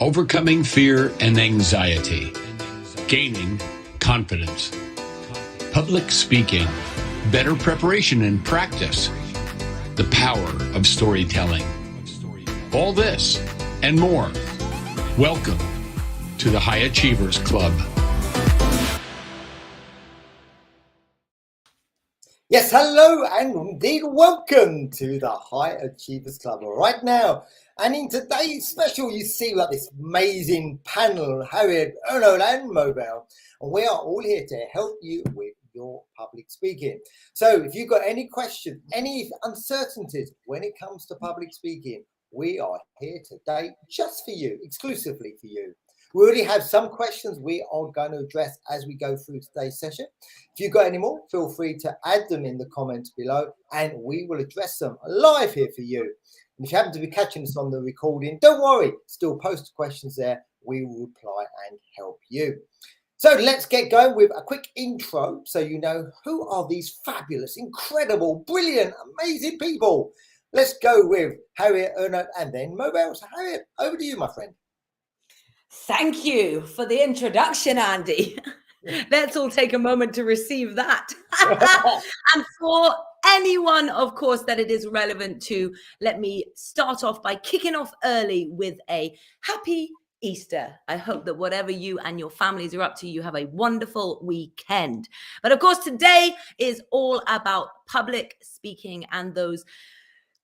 Overcoming fear and anxiety. Gaining confidence. Public speaking. Better preparation and practice. The power of storytelling. All this and more. Welcome to the High Achievers Club. Yes, hello and indeed welcome to the High Achievers Club. Right now, and in today's special, you see like this amazing panel, Harriet, Ernold and Movell, and we are all here to help you with your public speaking. So if you've got any questions, any uncertainties when it comes to public speaking, we are here today just for you, exclusively for you. We already have some questions we are going to address as we go through today's session. If you've got any more, feel free to add them in the comments below and we will address them live here for you. And if you happen to be catching this on the recording, don't worry, still post questions there. We will reply and help you. So let's get going with a quick intro so you know who are these fabulous, incredible, brilliant, amazing people. Let's go with Harriet, Ernold and then Movell. So Harriet, over to you, my friend. Thank you for the introduction, Andy. Let's all take a moment to receive that. And for anyone, of course, that it is relevant to, let me start off by kicking off early with a happy Easter. I hope that whatever you and your families are up to, you have a wonderful weekend. But of course, today is all about public speaking and those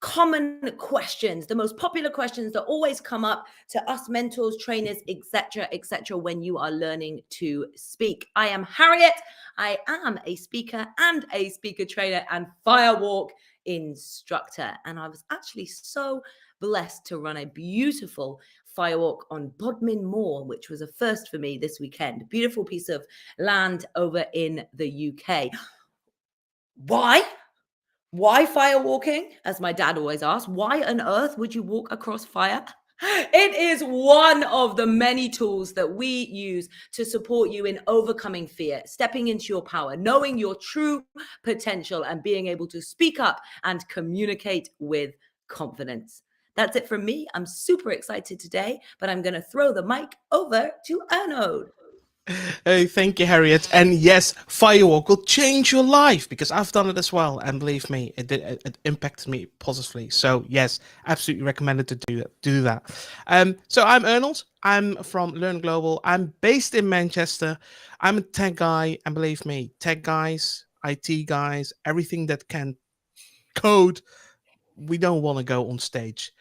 common questions, the most popular questions that always come up to us mentors, trainers, etc., when you are learning to speak. I am Harriet. I am a speaker and a speaker trainer and firewalk instructor. And I was actually so blessed to run a beautiful firewalk on Bodmin Moor, which was a first for me this weekend. Beautiful piece of land over in the UK. Why fire walking? As my dad always asked, why on earth would you walk across fire? It is one of the many tools that we use to support you in overcoming fear, stepping into your power, knowing your true potential, and being able to speak up and communicate with confidence. That's it from me. I'm super excited today, but I'm going to throw the mic over to Ernold. Hey, thank you, Harriet. And yes, Firewalk will change your life because I've done it as well. And believe me, it impacted me positively. So yes, absolutely recommended to do that. So I'm Ernold. I'm from Learn Global. I'm based in Manchester. I'm a tech guy. And believe me, tech guys, IT guys, everything that can code, we don't want to go on stage.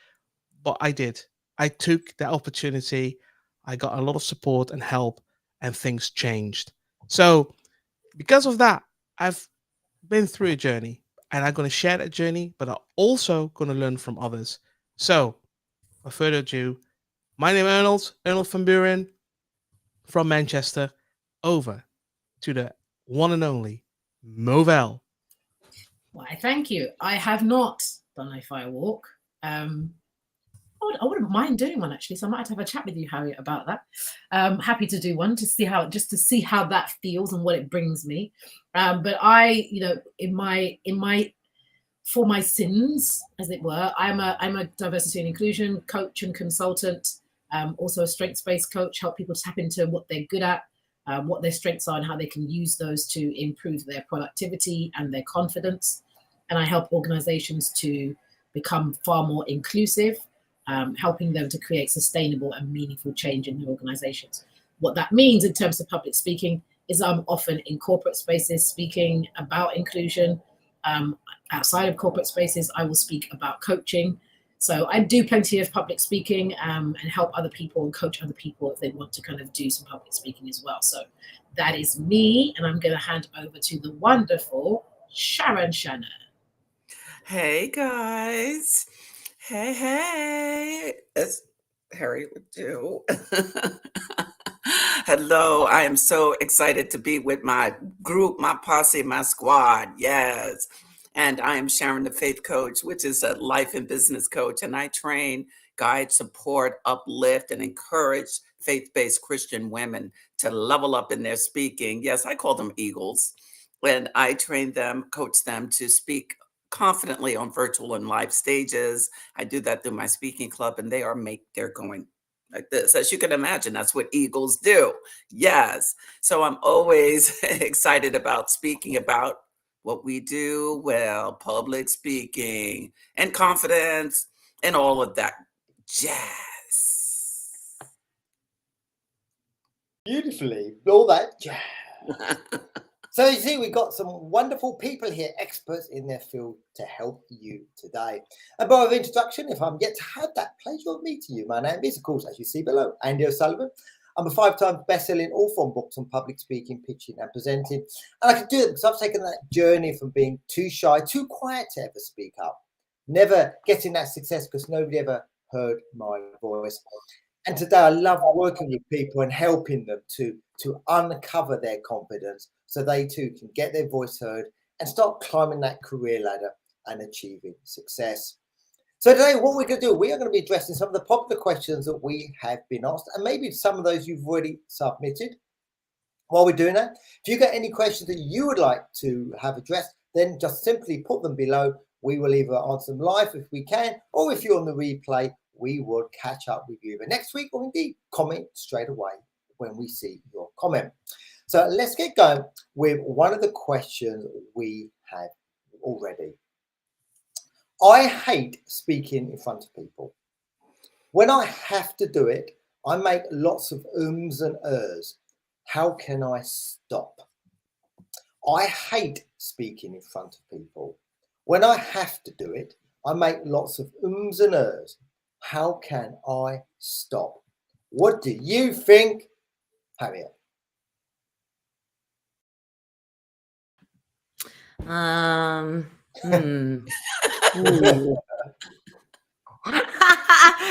But I did. I took the opportunity. I got a lot of support and help. And things changed. So because of that, I've been through a journey and I'm going to share that journey, but I'm also going to learn from others. So without further ado, my name is Ernold from Bueren, from Manchester, over to the one and only Movell. Why, thank you. I have not done a firewalk. I wouldn't mind doing one actually, so I might have a chat with you, Harriet, about that. Happy to do one to see how that feels and what it brings me. But I, for my sins, as it were, I'm a diversity and inclusion coach and consultant. Also a strengths-based coach, help people tap into what they're good at, what their strengths are, and how they can use those to improve their productivity and their confidence. And I help organizations to become far more inclusive. Helping them to create sustainable and meaningful change in their organizations. What that means in terms of public speaking is I'm often in corporate spaces speaking about inclusion. Outside of corporate spaces, I will speak about coaching. So I do plenty of public speaking and help other people and coach other people if they want to kind of do some public speaking as well. So that is me, and I'm going to hand over to the wonderful Sharon Shannon. Hey, guys. Hey, as Harry would do. Hello, I am so excited to be with my group, my posse, my squad, yes. And I am Sharon, the Faith Coach, which is a life and business coach. And I train, guide, support, uplift, and encourage faith-based Christian women to level up in their speaking. Yes, I call them eagles. And I train them, coach them to speak confidently on virtual and live stages. I do that through my speaking club, and they're going like this. As you can imagine, that's what eagles do. Yes. So I'm always excited about speaking about what we do well, public speaking and confidence and all of that jazz. Beautifully, all that jazz. So you see, we've got some wonderful people here, experts in their field, to help you today. And by way of introduction, if I'm yet to have that pleasure of meeting you, my name is, of course, as you see below, Andy O'Sullivan. I'm a 5-time best-selling author on books on public speaking, pitching and presenting. And I can do it because I've taken that journey from being too shy, too quiet to ever speak up. Never getting that success because nobody ever heard my voice. And today I love working with people and helping them to uncover their confidence so they too can get their voice heard and start climbing that career ladder and achieving success. So today what we're going to do, we are going to be addressing some of the popular questions that we have been asked, and maybe some of those you've already submitted. While we're doing that, if you get any questions that you would like to have addressed, then just simply put them below. We will either answer them live if we can, or if you're on the replay, we will catch up with you either next week or indeed comment straight away when we see your comment. So let's get going with one of the questions we have already. I hate speaking in front of people. When I have to do it, I make lots of ums and ers. How can I stop? I hate speaking in front of people. When I have to do it, I make lots of ums and ers. How can I stop? What do you think, Harriet?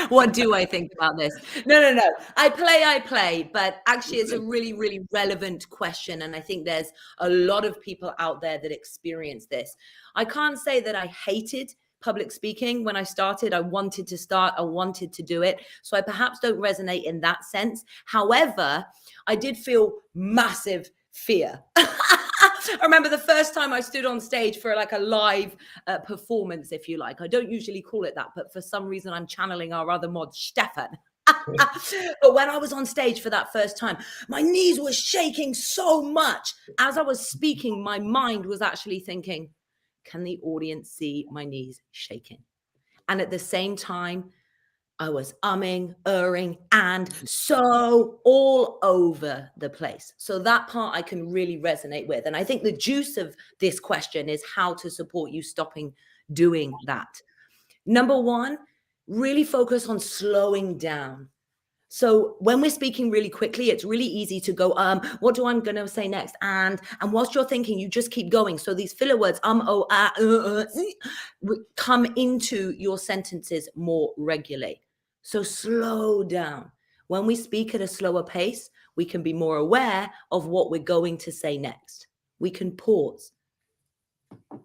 What do I think about this? No. I play, but actually it's a really, really relevant question. And I think there's a lot of people out there that experience this. I can't say that I hated public speaking. When I started, I wanted to start, I wanted to do it. So I perhaps don't resonate in that sense. However, I did feel massive fear. I remember the first time I stood on stage for like a live performance, if you like. I don't usually call it that, but for some reason I'm channeling our other mod, Stefan. But when I was on stage for that first time, my knees were shaking so much. As I was speaking, my mind was actually thinking, can the audience see my knees shaking? And at the same time, I was umming, erring, and so all over the place. So that part I can really resonate with. And I think the juice of this question is how to support you stopping doing that. Number one, really focus on slowing down. So when we're speaking really quickly, it's really easy to go, what do I'm going to say next? And whilst you're thinking, you just keep going. So these filler words, come into your sentences more regularly. So slow down. When we speak at a slower pace, we can be more aware of what we're going to say next. We can pause.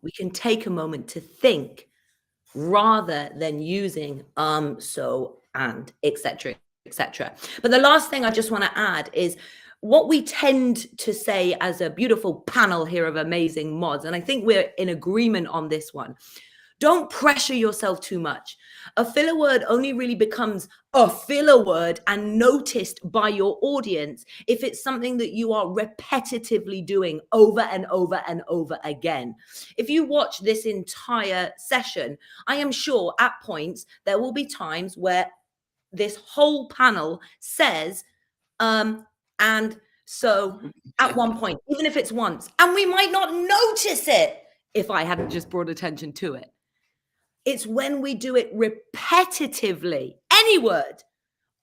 We can take a moment to think rather than using so, and, etc. etc. But the last thing I just want to add is what we tend to say as a beautiful panel here of amazing mods, and I think we're in agreement on this one. Don't pressure yourself too much. A filler word only really becomes a filler word and noticed by your audience if it's something that you are repetitively doing over and over and over again. If you watch this entire session, I am sure at points there will be times where this whole panel says, and so at one point, even if it's once, and we might not notice it if I hadn't just brought attention to it. It's when we do it repetitively, any word,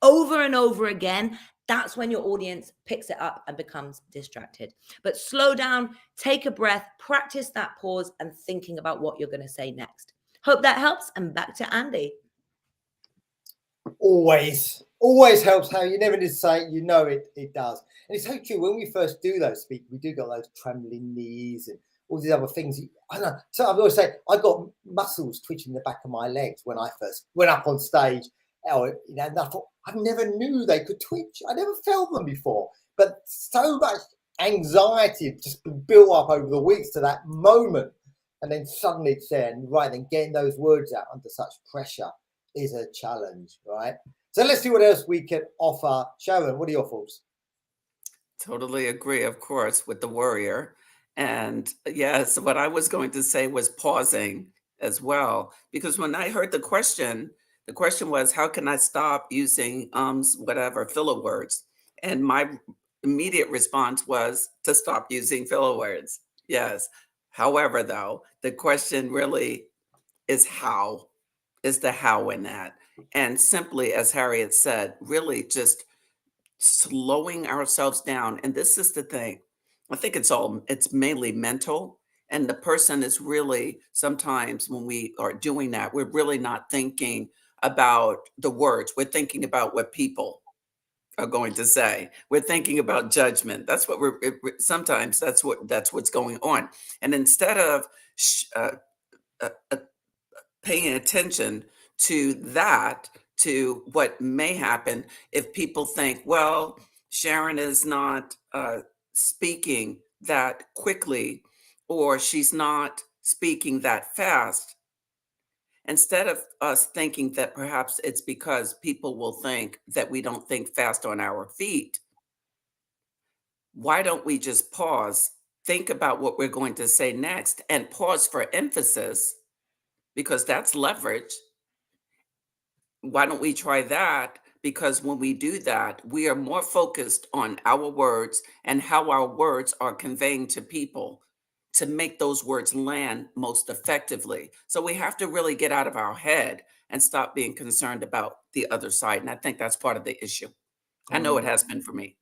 over and over again, that's when your audience picks it up and becomes distracted. But slow down, take a breath, practice that pause and thinking about what you're going to say next. Hope that helps. And back to Andy. Always helps. How you never need to say it, you know it does. And it's so true. When we first do those speak, we do got those trembling knees and all these other things. I don't know. So I've always said I got muscles twitching the back of my legs when I first went up on stage. And I thought I never knew they could twitch. I never felt them before. But so much anxiety had just been built up over the weeks to that moment, and then suddenly it's there, and right then getting those words out under such pressure is a challenge, right? So let's see what else we can offer. Sharon, what are your thoughts? Totally agree, of course, with the worrier. And yes, what I was going to say was pausing as well, because when I heard the question was, how can I stop using whatever filler words? And my immediate response was to stop using filler words. Yes. However, though, the question really is how, is the how in that. And simply, as Harriet said, really just slowing ourselves down. And this is the thing. I think it's mainly mental. And the person is really, sometimes when we are doing that, we're really not thinking about the words. We're thinking about what people are going to say. We're thinking about judgment. That's what sometimes that's what's going on. And instead of uh, uh, paying attention to that, to what may happen if people think, well, Sharon is not speaking that quickly, or she's not speaking that fast. Instead of us thinking that perhaps it's because people will think that we don't think fast on our feet, why don't we just pause, think about what we're going to say next, and pause for emphasis, because that's leverage. Why don't we try that? Because when we do that, we are more focused on our words and how our words are conveying to people to make those words land most effectively. So we have to really get out of our head and stop being concerned about the other side. And I think that's part of the issue. I know it has been for me.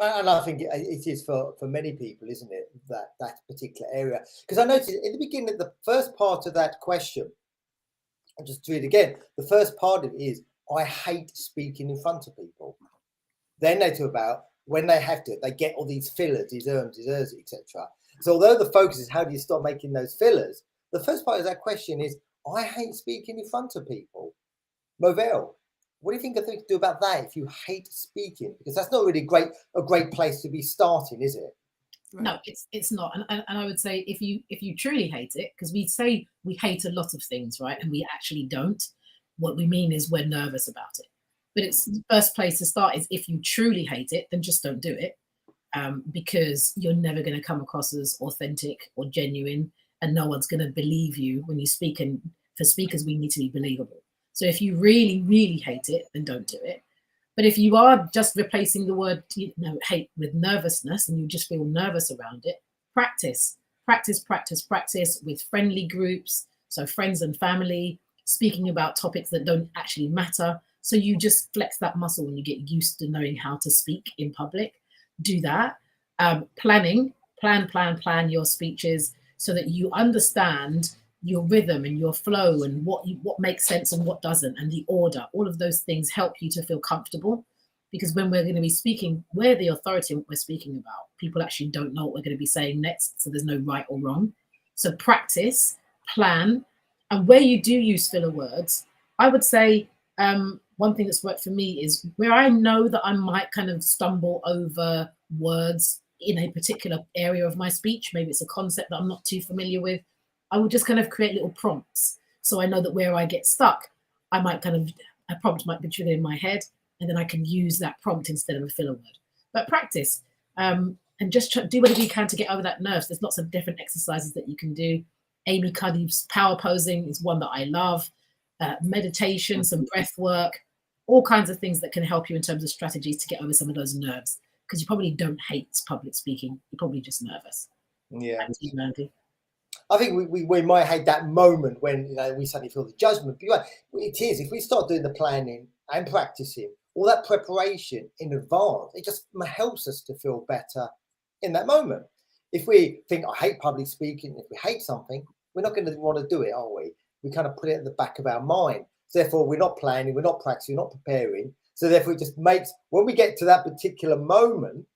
And I think it is for many people, isn't it, that particular area? Because I noticed in the beginning of the first part of that question, I'll just read it again. The first part of it is, I hate speaking in front of people. Then they talk about when they have to, they get all these fillers, these ers, etc. So although the focus is how do you stop making those fillers, the first part of that question is, I hate speaking in front of people. Movell, what do you think I think to do about that if you hate speaking? Because that's not really a great place to be starting, is it? No, it's not. And I would say if you truly hate it, because we say we hate a lot of things, right? And we actually don't. What we mean is we're nervous about it. But it's the first place to start is if you truly hate it, then just don't do it. Because you're never going to come across as authentic or genuine, and no one's going to believe you when you speak. And for speakers, we need to be believable. So if you really, really hate it, then don't do it. But if you are just replacing the word hate with nervousness, and you just feel nervous around it, practice with friendly groups. So friends and family, speaking about topics that don't actually matter. So you just flex that muscle when you get used to knowing how to speak in public. Do that. Plan your speeches so that you understand your rhythm and your flow and what makes sense and what doesn't, and the order. All of those things help you to feel comfortable, because when we're going to be speaking, we're the authority in what we're speaking about. People actually don't know what we're going to be saying next, so there's no right or wrong. So practice, plan, and where you do use filler words, I would say one thing that's worked for me is where I know that I might kind of stumble over words in a particular area of my speech. Maybe it's a concept that I'm not too familiar with. I would just kind of create little prompts. So I know that where I get stuck, a prompt might be triggered in my head, and then I can use that prompt instead of a filler word. But practice and just do whatever you can to get over that nerves. There's lots of different exercises that you can do. Amy Cuddy's power posing is one that I love. Meditation, some breath work, all kinds of things that can help you in terms of strategies to get over some of those nerves, because you probably don't hate public speaking. You're probably just nervous. Yeah. Back to you, Andy. I think we might hate that moment when we suddenly feel the judgment. But it is, if we start doing the planning and practicing, all that preparation in advance, it just helps us to feel better in that moment. If we think, I hate public speaking, if we hate something, we're not going to want to do it, are we? We kind of put it at the back of our mind. So therefore, we're not planning, we're not practicing, we're not preparing. So therefore, it just makes, when we get to that particular moment,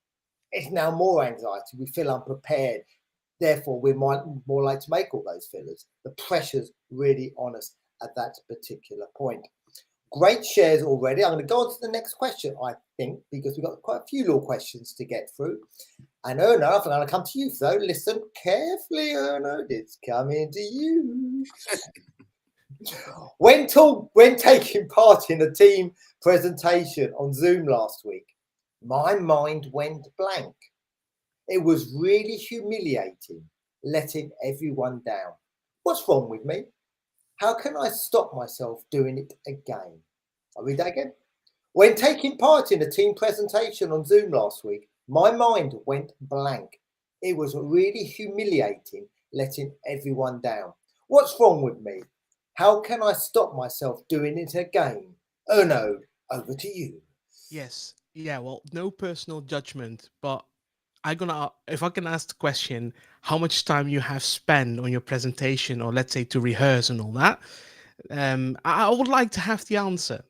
it's now more anxiety. We feel unprepared. Therefore, we might more like to make all those fillers. The pressure's really on us at that particular point. Great shares already. I'm going to go on to the next question, I think, because we've got quite a few little questions to get through. And Ernold, I'm going to come to you. So listen carefully, Ernold. It's coming to you. When taking part in a team presentation on Zoom last week, my mind went blank. It was really humiliating, letting everyone down. What's wrong with me? How can I stop myself doing it again? I'll read that again. When taking part in a team presentation on Zoom last week, my mind went blank. It was really humiliating, letting everyone down. What's wrong with me? How can I stop myself doing it again? Ernold, over to you. Yes. Yeah. Well, no personal judgment, but if I can ask the question, how much time you have spent on your presentation, or let's say to rehearse and all that, I would like to have the answer.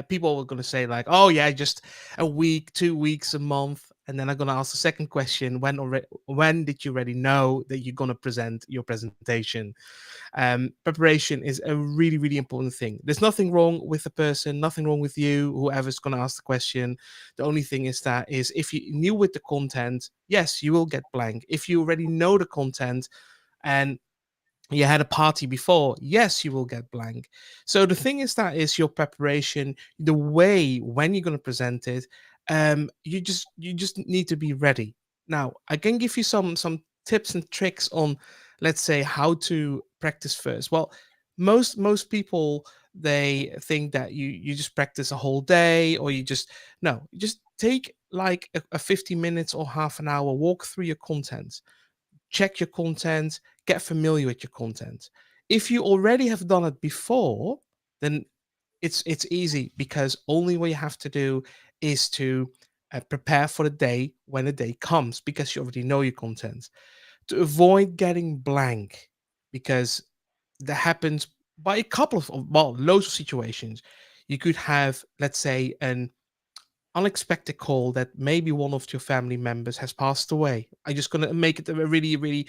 People are going to say like, oh yeah, just a week, 2 weeks, a month, and then I'm going to ask the second question: when did you already know that you're going to present your presentation? Preparation is a really, really important thing. There's nothing wrong with the person, nothing wrong with you, whoever's going to ask the question. The only thing is if you knew with the content, yes, you will get blank. If you already know the content and you had a party before, yes, you will get blank. So the thing is your preparation, the way when you're going to present it. You just need to be ready. Now I can give you some tips and tricks on, let's say, how to practice first. Well, most people, they think that you just practice a whole day, or you just take like a 50 minutes or half an hour, walk through your content, check your content, get familiar with your content. If you already have done it before, then it's easy, because only what you have to do is to prepare for the day when the day comes, because you already know your content. To avoid getting blank, because that happens by a couple of, well, loads of situations. You could have, let's say, an unexpected call that maybe one of your family members has passed away. I'm just going to make it a really, really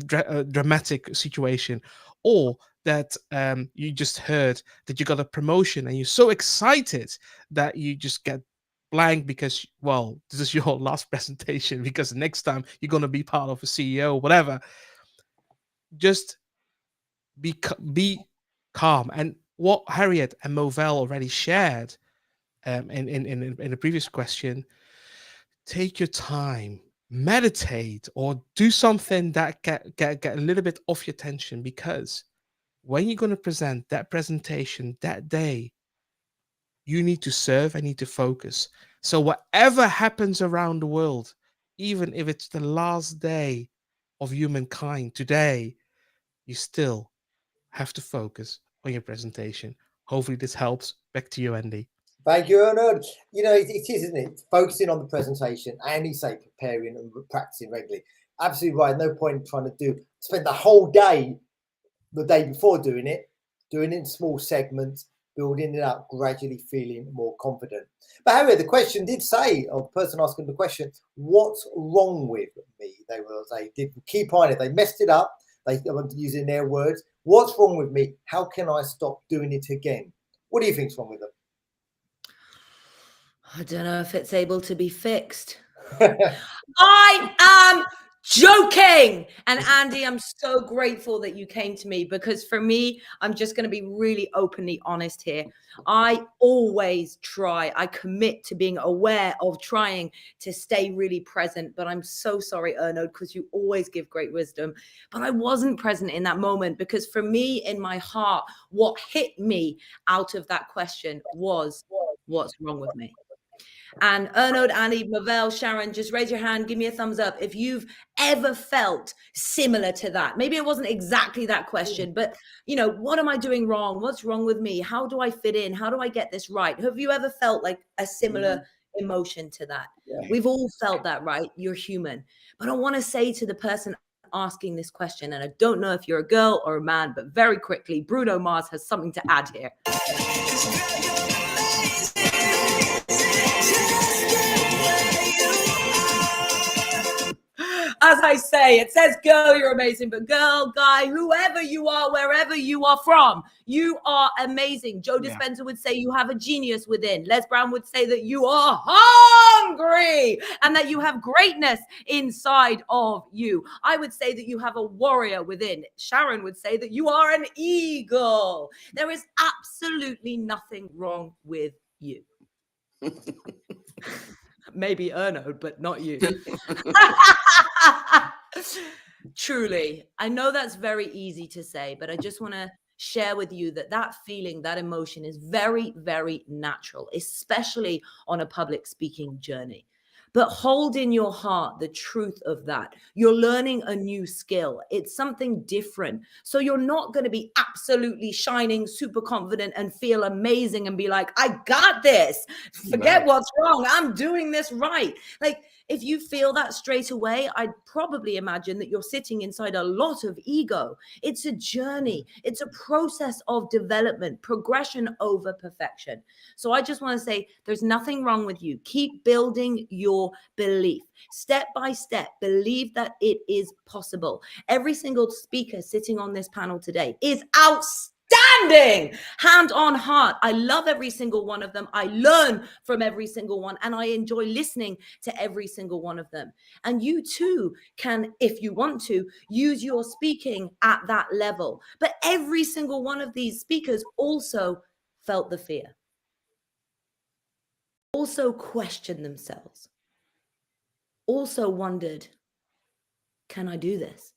dramatic situation. Or that you just heard that you got a promotion and you're so excited that you just get blank, because, well, this is your last presentation, because the next time you're going to be part of a CEO or whatever. Just be calm. And what Harriet and Movell already shared in the previous question, take your time, meditate, or do something that get a little bit off your tension, because when you're going to present that presentation that day, you need to serve and need to focus. So whatever happens around the world, even if it's the last day of humankind today, you still have to focus on your presentation. Hopefully this helps. Back to you, Andy. Thank you, Ernold. You know, it is, isn't it? Focusing on the presentation and, you say, preparing and practicing regularly. Absolutely right. No point trying to spend the whole day, the day before doing it in small segments, building it up, gradually feeling more confident. But Harriet, the question did say, or the person asking the question, what's wrong with me? They did keep on it. They messed it up. They were using their words. What's wrong with me? How can I stop doing it again? What do you think's wrong with them? I don't know if it's able to be fixed. I am joking. And Andy, I'm so grateful that you came to me, because for me, I'm just going to be really openly honest here. I always I commit to being aware of trying to stay really present. But I'm so sorry, Ernold, because you always give great wisdom. But I wasn't present in that moment, because for me, in my heart, what hit me out of that question was, what's wrong with me? And Ernold, Annie, Movell, Sharon, just raise your hand, give me a thumbs up if you've ever felt similar to that. Maybe it wasn't exactly that question, but, what am I doing wrong? What's wrong with me? How do I fit in? How do I get this right? Have you ever felt like a similar emotion to that? Yeah. We've all felt that, right? You're human. But I want to say to the person asking this question, and I don't know if you're a girl or a man, but very quickly, Bruno Mars has something to add here. As I say? It says, girl, you're amazing. But girl, guy, whoever you are, wherever you are from, you are amazing. Joe Dispenza would say you have a genius within. Les Brown would say that you are hungry and that you have greatness inside of you. I would say that you have a warrior within. Sharon would say that you are an eagle. There is absolutely nothing wrong with you. Maybe Ernold, but not you. Truly, I know that's very easy to say, but I just want to share with you that that feeling, that emotion is very, very natural, especially on a public speaking journey. But hold in your heart the truth of that. You're learning a new skill. It's something different. So you're not going to be absolutely shining, super confident and feel amazing and be like, I got this. Forget what's wrong. I'm doing this right. Like, if you feel that straight away, I'd probably imagine that you're sitting inside a lot of ego. It's a journey. It's a process of development, progression over perfection. So I just want to say there's nothing wrong with you. Keep building your belief. Step by step, believe that it is possible. Every single speaker sitting on this panel today is outstanding. Hand on heart. I love every single one of them. I learn from every single one, and I enjoy listening to every single one of them. And you too can, if you want to, use your speaking at that level. But every single one of these speakers also felt the fear, also questioned themselves, also wondered, can I do this?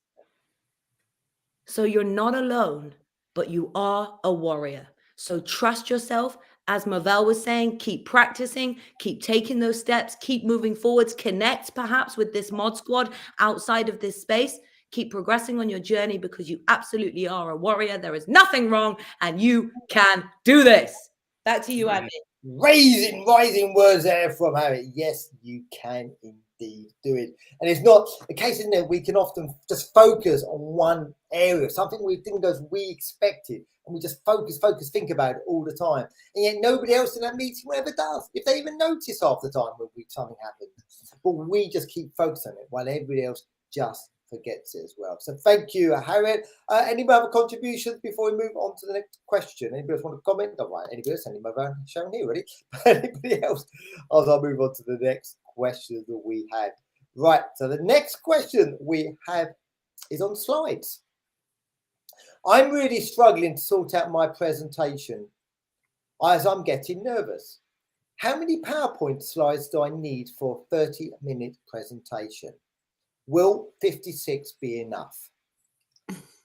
So you're not alone, but you are a warrior. So trust yourself. As Movell was saying, keep practicing, keep taking those steps, keep moving forwards, connect perhaps with this mod squad outside of this space. Keep progressing on your journey because you absolutely are a warrior. There is nothing wrong and you can do this. Back to you, Andy. Rising words there from Harriet. Yes, you can indeed do it. And it's not the case, isn't it? We can often just focus on one area, something we didn't go as we expected, and we just focus, think about it all the time. And yet nobody else in that meeting ever does, if they even notice half the time when something happens. But we just keep focusing on it while everybody else just forgets it as well. So thank you, Harriet. Any other contributions before we move on to the next question? Anybody else want to comment? All right, anybody else? Anybody shown here already? Anybody else? As I move on to the next question that we had. Right, so the next question we have is on slides. I'm really struggling to sort out my presentation as I'm getting nervous. How many PowerPoint slides do I need for a 30-minute presentation? Will 56 be enough?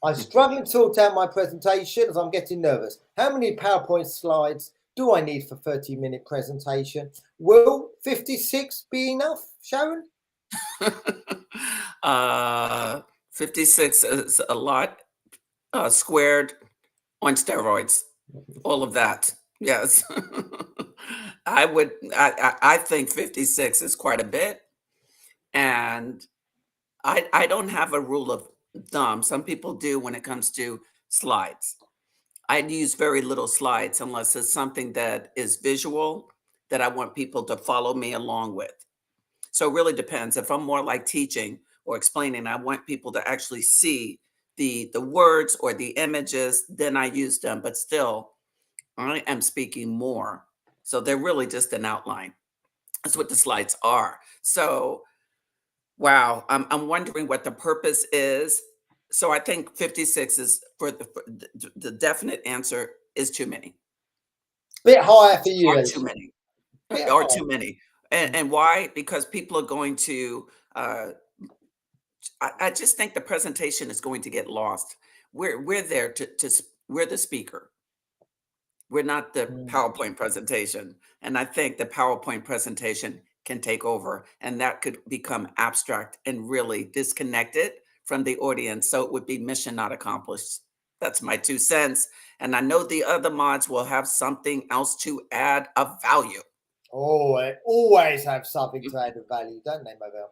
I'm struggling to sort out my presentation as I'm getting nervous. How many PowerPoint slides do I need for a 30-minute presentation? Will 56 be enough, Sharon? 56 is a lot squared on steroids. All of that. Yes. I think 56 is quite a bit. And I don't have a rule of thumb. Some people do when it comes to slides. I use very little slides unless it's something that is visual that I want people to follow me along with. So it really depends. If I'm more like teaching or explaining, I want people to actually see the words or the images, then I use them. But still, I am speaking more. So they're really just an outline. That's what the slides are. So wow, I'm wondering what the purpose is. So I think 56 is for the definite answer is too many. Bit higher for you. Or too many. Or too many. And why? Because people are going to, I just think the presentation is going to get lost. We're there we're the speaker. We're not the PowerPoint presentation. And I think the PowerPoint presentation can take over, and that could become abstract and really disconnected from the audience. So it would be mission not accomplished. That's my 2 cents. And I know the other mods will have something else to add of value. Oh, they always have something to add of value, don't they, Movell?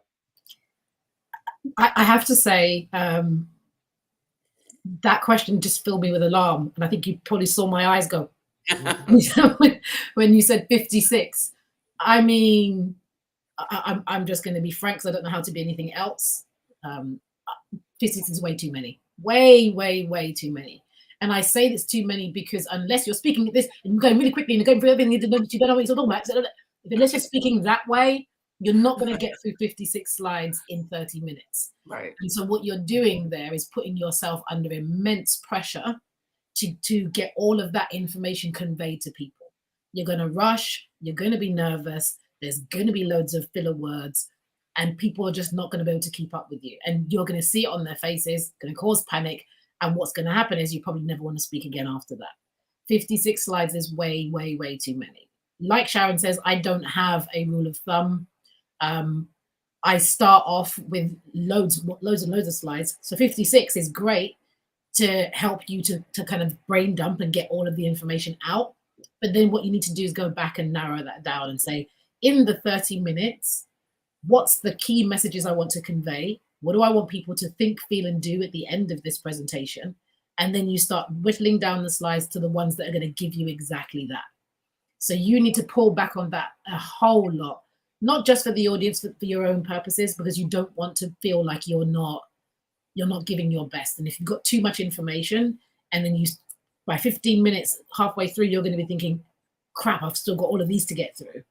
I have to say, that question just filled me with alarm. And I think you probably saw my eyes go when you said 56. I mean, I'm just going to be frank, because I don't know how to be anything else. 56 is way too many. Way too many. And I say this too many because unless you're speaking this and you're going really quickly and you're going through everything, you don't know what you're talking about. So unless you're speaking that way, you're not going to get through 56 slides in 30 minutes. Right. And so what you're doing there is putting yourself under immense pressure to get all of that information conveyed to people. You're going to rush, you're going to be nervous, there's going to be loads of filler words, and people are just not going to be able to keep up with you. And you're going to see it on their faces, going to cause panic. And what's going to happen is you probably never want to speak again after that. 56 slides is way too many. Like Sharon says, I don't have a rule of thumb. I start off with loads of slides. So 56 is great to help you to kind of brain dump and get all of the information out. But then what you need to do is go back and narrow that down and say, in the 30 minutes, what's the key messages I want to convey? What do I want people to think, feel, and do at the end of this presentation? And then you start whittling down the slides to the ones that are going to give you exactly that. So you need to pull back on that a whole lot, not just for the audience, but for your own purposes, because you don't want to feel like you're not giving your best. And if you've got too much information and then by 15 minutes, halfway through, you're going to be thinking, crap, I've still got all of these to get through.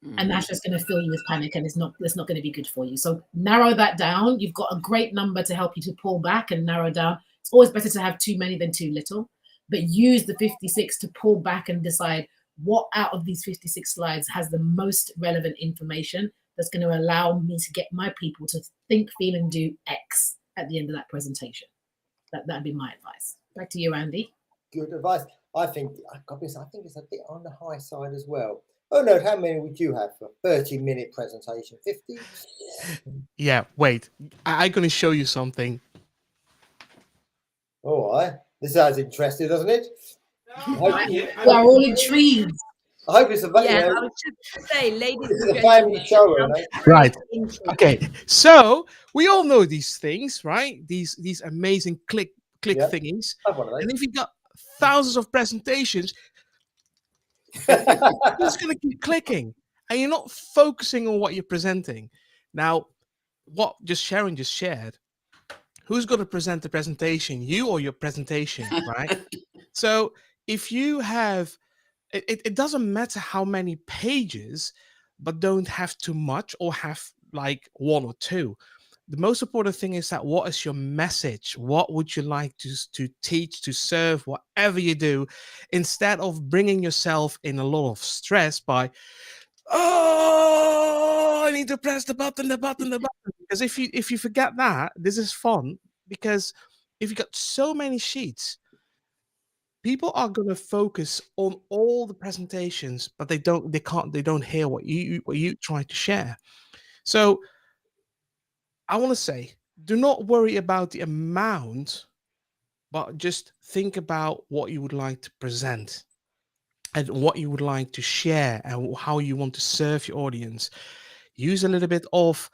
Mm-hmm. And that's just going to fill you with panic, and it's not going to be good for you. So narrow that down. You've got a great number to help you to pull back and narrow down. It's always better to have too many than too little, but use the 56 to pull back and decide what out of these 56 slides has the most relevant information that's going to allow me to get my people to think, feel, and do X at the end of that presentation. That'd be my advice. Back to you, Andy. Good advice. I think it's a bit on the high side as well. Oh no, how many would you have for a 30-minute presentation? 50? Yeah, wait. I'm going to show you something. All right. This sounds interesting, doesn't it? We are all intrigued. I hope it's available. Yeah, I was just going to say, ladies This is and a family gentlemen, show, right? Okay, so we all know these things, right? These amazing click thingies. And if you've got thousands of presentations, you're just going to keep clicking, and you're not focusing on what you're presenting. Now, what Sharon just shared, who's going to present the presentation, you or your presentation, right? So if you have, it doesn't matter how many pages, but don't have too much or have like one or two. The most important thing is that what is your message? What would you like to teach, to serve, whatever you do, instead of bringing yourself in a lot of stress by, I need to press the button. Because if you forget that, this is fun, because if you got so many sheets, people are going to focus on all the presentations, but they don't hear what you try to share. So I want to say, do not worry about the amount, but just think about what you would like to present and what you would like to share and how you want to serve your audience. Use a little bit of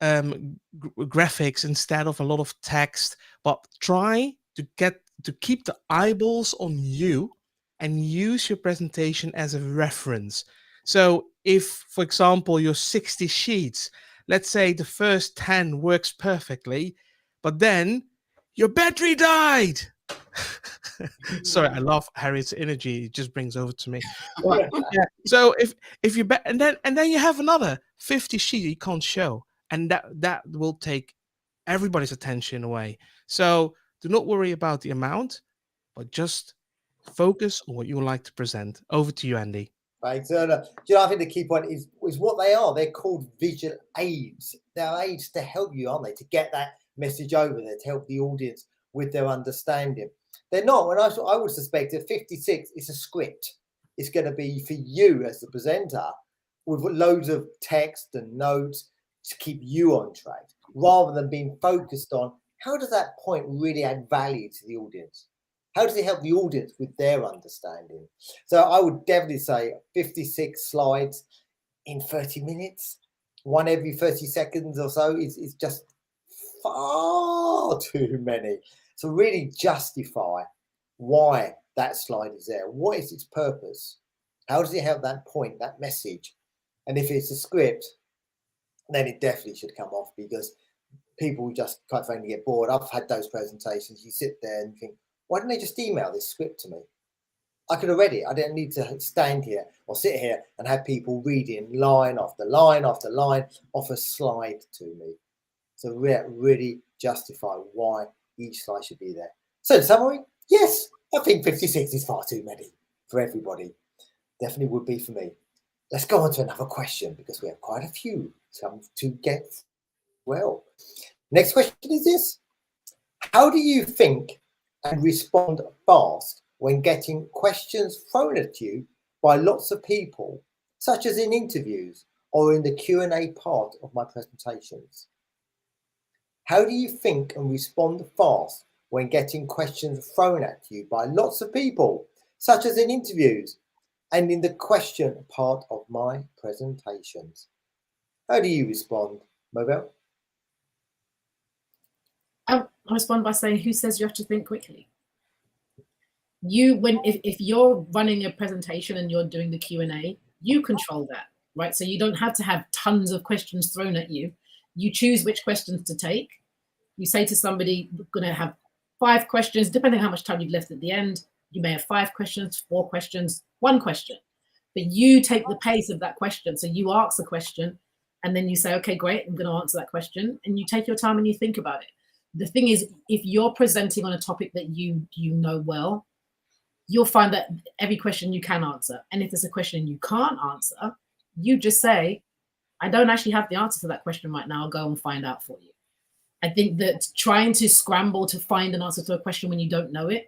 graphics instead of a lot of text, but try to keep the eyeballs on you and use your presentation as a reference. So if, for example, your 60 sheets, let's say the first 10 works perfectly, but then your battery died. Sorry, I love Harriet's energy. It just brings over to me. Well, yeah. So if you and then you have another 50 sheets you can't show, and that will take everybody's attention away. So do not worry about the amount, but just focus on what you would like to present. Over to you, Andy. Thanks, Ernold. I think the key point is what they are. They're called visual aids. They're aids to help you, aren't they? To get that message over there, to help the audience with their understanding. They're not. When I would suspect at 56, it's a script. It's going to be for you as the presenter with loads of text and notes to keep you on track, rather than being focused on how does that point really add value to the audience? How does it help the audience with their understanding? So I would definitely say 56 slides in 30 minutes, one every 30 seconds or so is just far too many. So really justify why that slide is there. What is its purpose? How does it help that point, that message? And if it's a script, then it definitely should come off, because people just quite frankly get bored. I've had those presentations. You sit there and think, why didn't they just email this script to me? I could have read it. I didn't need to stand here or sit here and have people reading line after line after line off a slide to me. So really justify why each slide should be there. So in summary, yes, I think 56 is far too many for everybody. Definitely would be for me. Let's go on to another question because we have quite a few to get. Well, next question is this. How do you think and respond fast when getting questions thrown at you by lots of people, such as in interviews or in the Q&A part of my presentations? How do you think and respond fast when getting questions thrown at you by lots of people, such as in interviews and in the question part of my presentations? How do you respond, Movell? I respond by saying, who says you have to think quickly? If you're running a presentation and you're doing the Q&A, you control that, right? So you don't have to have tons of questions thrown at you. You choose which questions to take. You say to somebody, we're going to have 5 questions, depending on how much time you've left at the end. You may have 5 questions, 4 questions, 1 question. But you take the pace of that question. So you ask the question and then you say, okay, great, I'm going to answer that question. And you take your time and you think about it. The thing is, if you're presenting on a topic that you know well, you'll find that every question you can answer. And if there's a question you can't answer, you just say, I don't actually have the answer to that question right now. I'll go and find out for you. I think that trying to scramble to find an answer to a question when you don't know it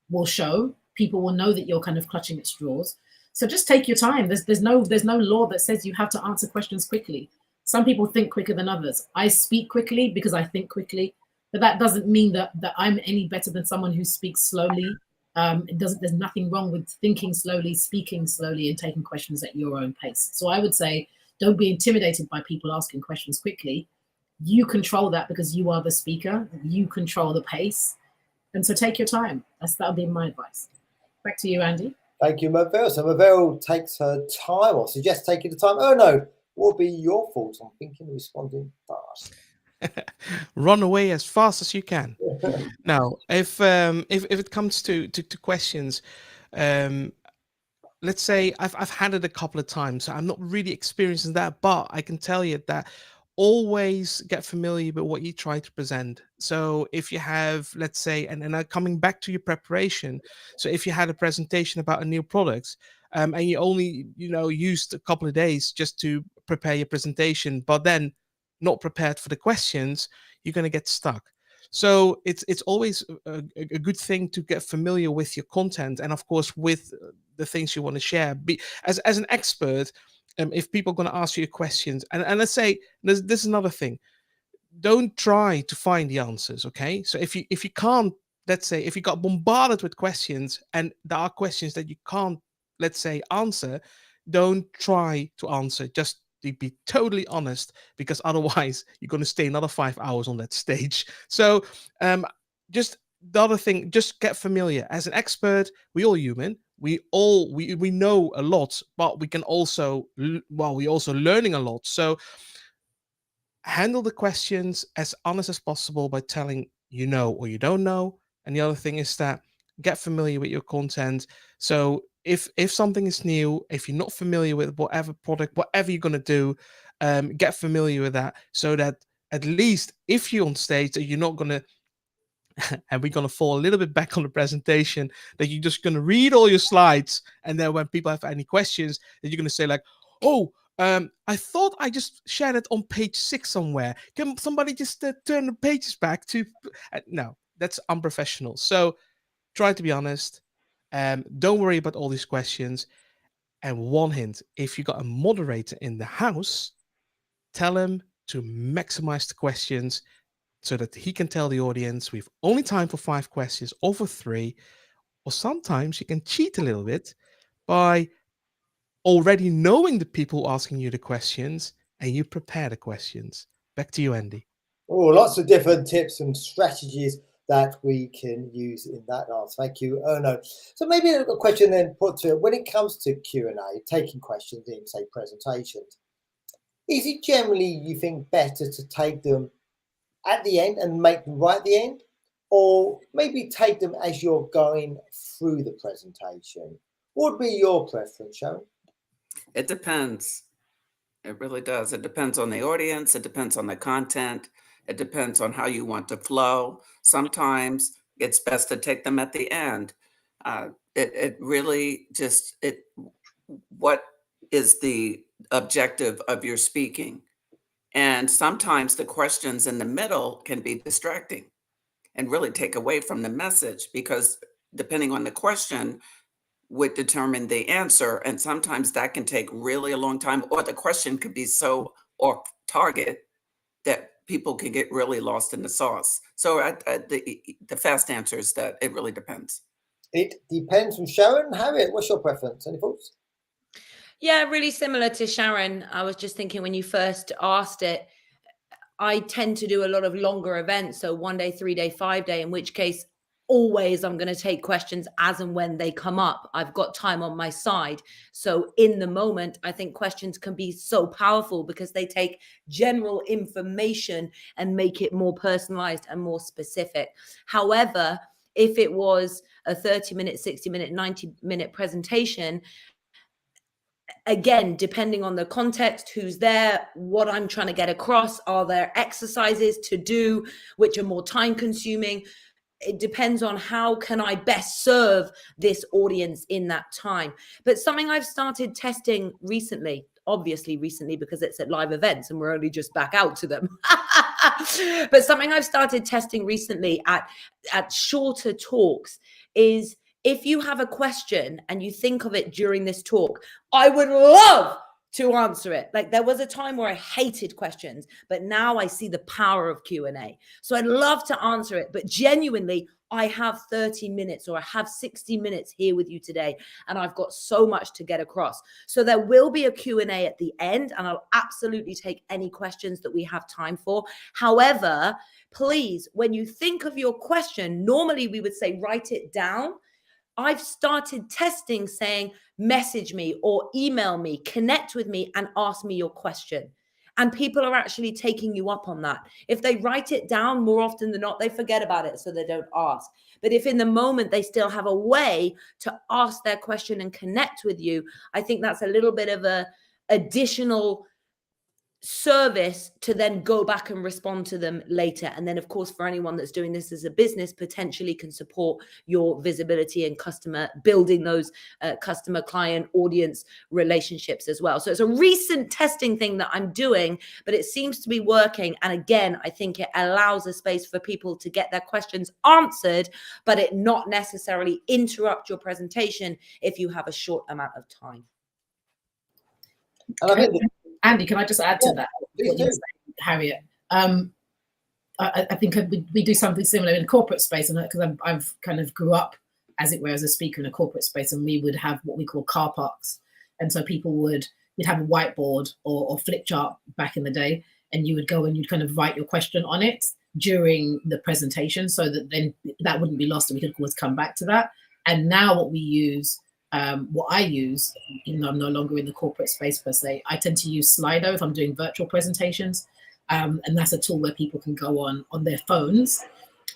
will show. People will know that you're kind of clutching at straws. So just take your time. There's no law that says you have to answer questions quickly. Some people think quicker than others. I speak quickly because I think quickly, but that doesn't mean that I'm any better than someone who speaks slowly. There's nothing wrong with thinking slowly, speaking slowly, and taking questions at your own pace. So I would say, don't be intimidated by people asking questions quickly. You control that because you are the speaker. You control the pace. And so take your time. That would be my advice. Back to you, Andy. Thank you, Movell. So Movell takes her time or suggests taking the time. Ernold, what would be your thoughts on thinking and responding fast? Run away as fast as you can. Now, if it comes to questions, let's say I've had it a couple of times, so I'm not really experiencing that, but I can tell you that always get familiar with what you try to present. So if you have, let's say, and coming back to your preparation, so if you had a presentation about a new product, and you only used a couple of days just to prepare your presentation, but then not prepared for the questions, you're going to get stuck. So it's always a good thing to get familiar with your content, and of course with the things you want to share. As an expert, if people are going to ask you questions, and let's say this is another thing, don't try to find the answers. Okay, so if you can't, let's say if you got bombarded with questions and there are questions that you can't, let's say, answer, don't try to answer. Just to be totally honest, because otherwise you're going to stay another 5 hours on that stage. So just the other thing, just get familiar. As an expert, we all human. We know a lot, but we can also, we're also learning a lot. So handle the questions as honest as possible by telling you know or you don't know. And the other thing is that get familiar with your content. So if something is new, if you're not familiar with whatever product, whatever you're going to do, get familiar with that, so that at least if you're on stage, that you're not going to, and we're going to fall a little bit back on the presentation, that you're just going to read all your slides, and then when people have any questions, that you're going to say like, oh, I thought I just shared it on page 6 somewhere. Can somebody just turn the pages back to... No, that's unprofessional. So try to be honest. Don't worry about all these questions. And one hint, if you got a moderator in the house, tell him to maximize the questions so that he can tell the audience we've only time for 5 questions or for 3. Or sometimes you can cheat a little bit by already knowing the people asking you the questions, and you prepare the questions. Back to you, Andy. Oh, lots of different tips and strategies that we can use in that answer. Thank you, Ernold. So maybe a question then put to it, when it comes to Q&A, taking questions in, say, presentations, is it generally, you think, better to take them at the end and make them right at the end, or maybe take them as you're going through the presentation? What would be your preference, Sharon? It depends. It really does. It depends on the audience. It depends on the content. It depends on how you want to flow. Sometimes it's best to take them at the end. It really just, what is the objective of your speaking? And sometimes the questions in the middle can be distracting and really take away from the message, because depending on the question would determine the answer. And sometimes that can take really a long time, or the question could be so off target that people can get really lost in the sauce. So the fast answer is that it really depends. It depends. From Sharon. Harriet, what's your preference? Any thoughts? Yeah, really similar to Sharon. I was just thinking when you first asked it, I tend to do a lot of longer events. So 1 day, 3 day, 5 day, in which case always I'm going to take questions as and when they come up. I've got time on my side. So in the moment, I think questions can be so powerful because they take general information and make it more personalized and more specific. However, if it was a 30-minute, 60-minute, 90-minute presentation, again, depending on the context, who's there, what I'm trying to get across, are there exercises to do which are more time consuming? It depends on how can I best serve this audience in that time. But something I've started testing recently, obviously recently because it's at live events and we're only just back out to them. But something I've started testing recently at shorter talks is, if you have a question and you think of it during this talk, I would love to answer it. Like, there was a time where I hated questions, but now I see the power of Q&A. So I'd love to answer it, but genuinely, I have 30 minutes or I have 60 minutes here with you today, and I've got so much to get across. So there will be a Q&A at the end, and I'll absolutely take any questions that we have time for. However, please, when you think of your question, normally we would say, write it down. I've started testing saying, message me or email me, connect with me and ask me your question. And people are actually taking you up on that. If they write it down, more often than not, they forget about it, so they don't ask. But if in the moment they still have a way to ask their question and connect with you, I think that's a little bit of a additional service to then go back and respond to them later. And then, of course, for anyone that's doing this as a business, potentially can support your visibility and customer, building those customer client audience relationships as well. So it's a recent testing thing that I'm doing, but it seems to be working. And again, I think it allows a space for people to get their questions answered, but it not necessarily interrupt your presentation if you have a short amount of time. And I think Andy, can I just add to that? What you're saying, Harriet? I think we do something similar in a corporate space, and because I've kind of grew up, as it were, as a speaker in a corporate space, and we would have what we call car parks, and so we'd have a whiteboard or flip chart back in the day, and you would go and you'd kind of write your question on it during the presentation, so that then that wouldn't be lost, and we could always come back to that. And now what we use. What I use, even though I'm no longer in the corporate space per se, I tend to use Slido if I'm doing virtual presentations. And that's a tool where people can go on their phones.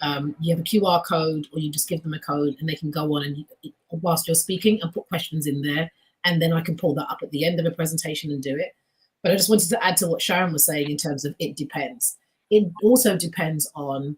You have a QR code, or you just give them a code and they can go on and whilst you're speaking and put questions in there. And then I can pull that up at the end of a presentation and do it. But I just wanted to add to what Sharon was saying in terms of it depends. It also depends on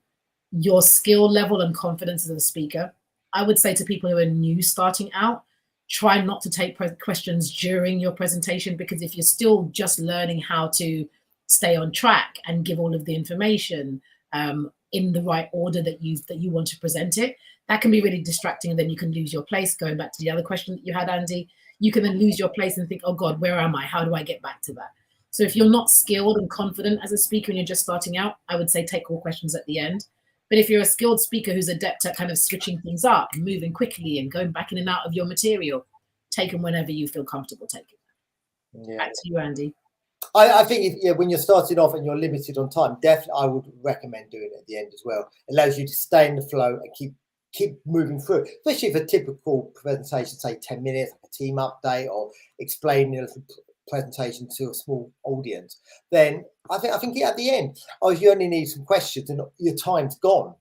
your skill level and confidence as a speaker. I would say to people who are new starting out, try not to take questions during your presentation, because if you're still just learning how to stay on track and give all of the information in the right order that you want to present it, that can be really distracting, and then you can lose your place. Going back to the other question that you had, Andy, you can then lose your place and think, oh God, where am I? How do I get back to that? So if you're not skilled and confident as a speaker and you're just starting out, I would say take all questions at the end. But if you're a skilled speaker who's adept at kind of switching things up, moving quickly and going back in and out of your material, take them whenever you feel comfortable taking them. Yeah. Back to you, Andy. I think when you're starting off and you're limited on time, definitely I would recommend doing it at the end as well. It allows you to stay in the flow and keep moving through, especially if a typical presentation, say 10 minutes, like a team update or explaining presentation to a small audience, then I think at the end, you only need some questions and your time's gone.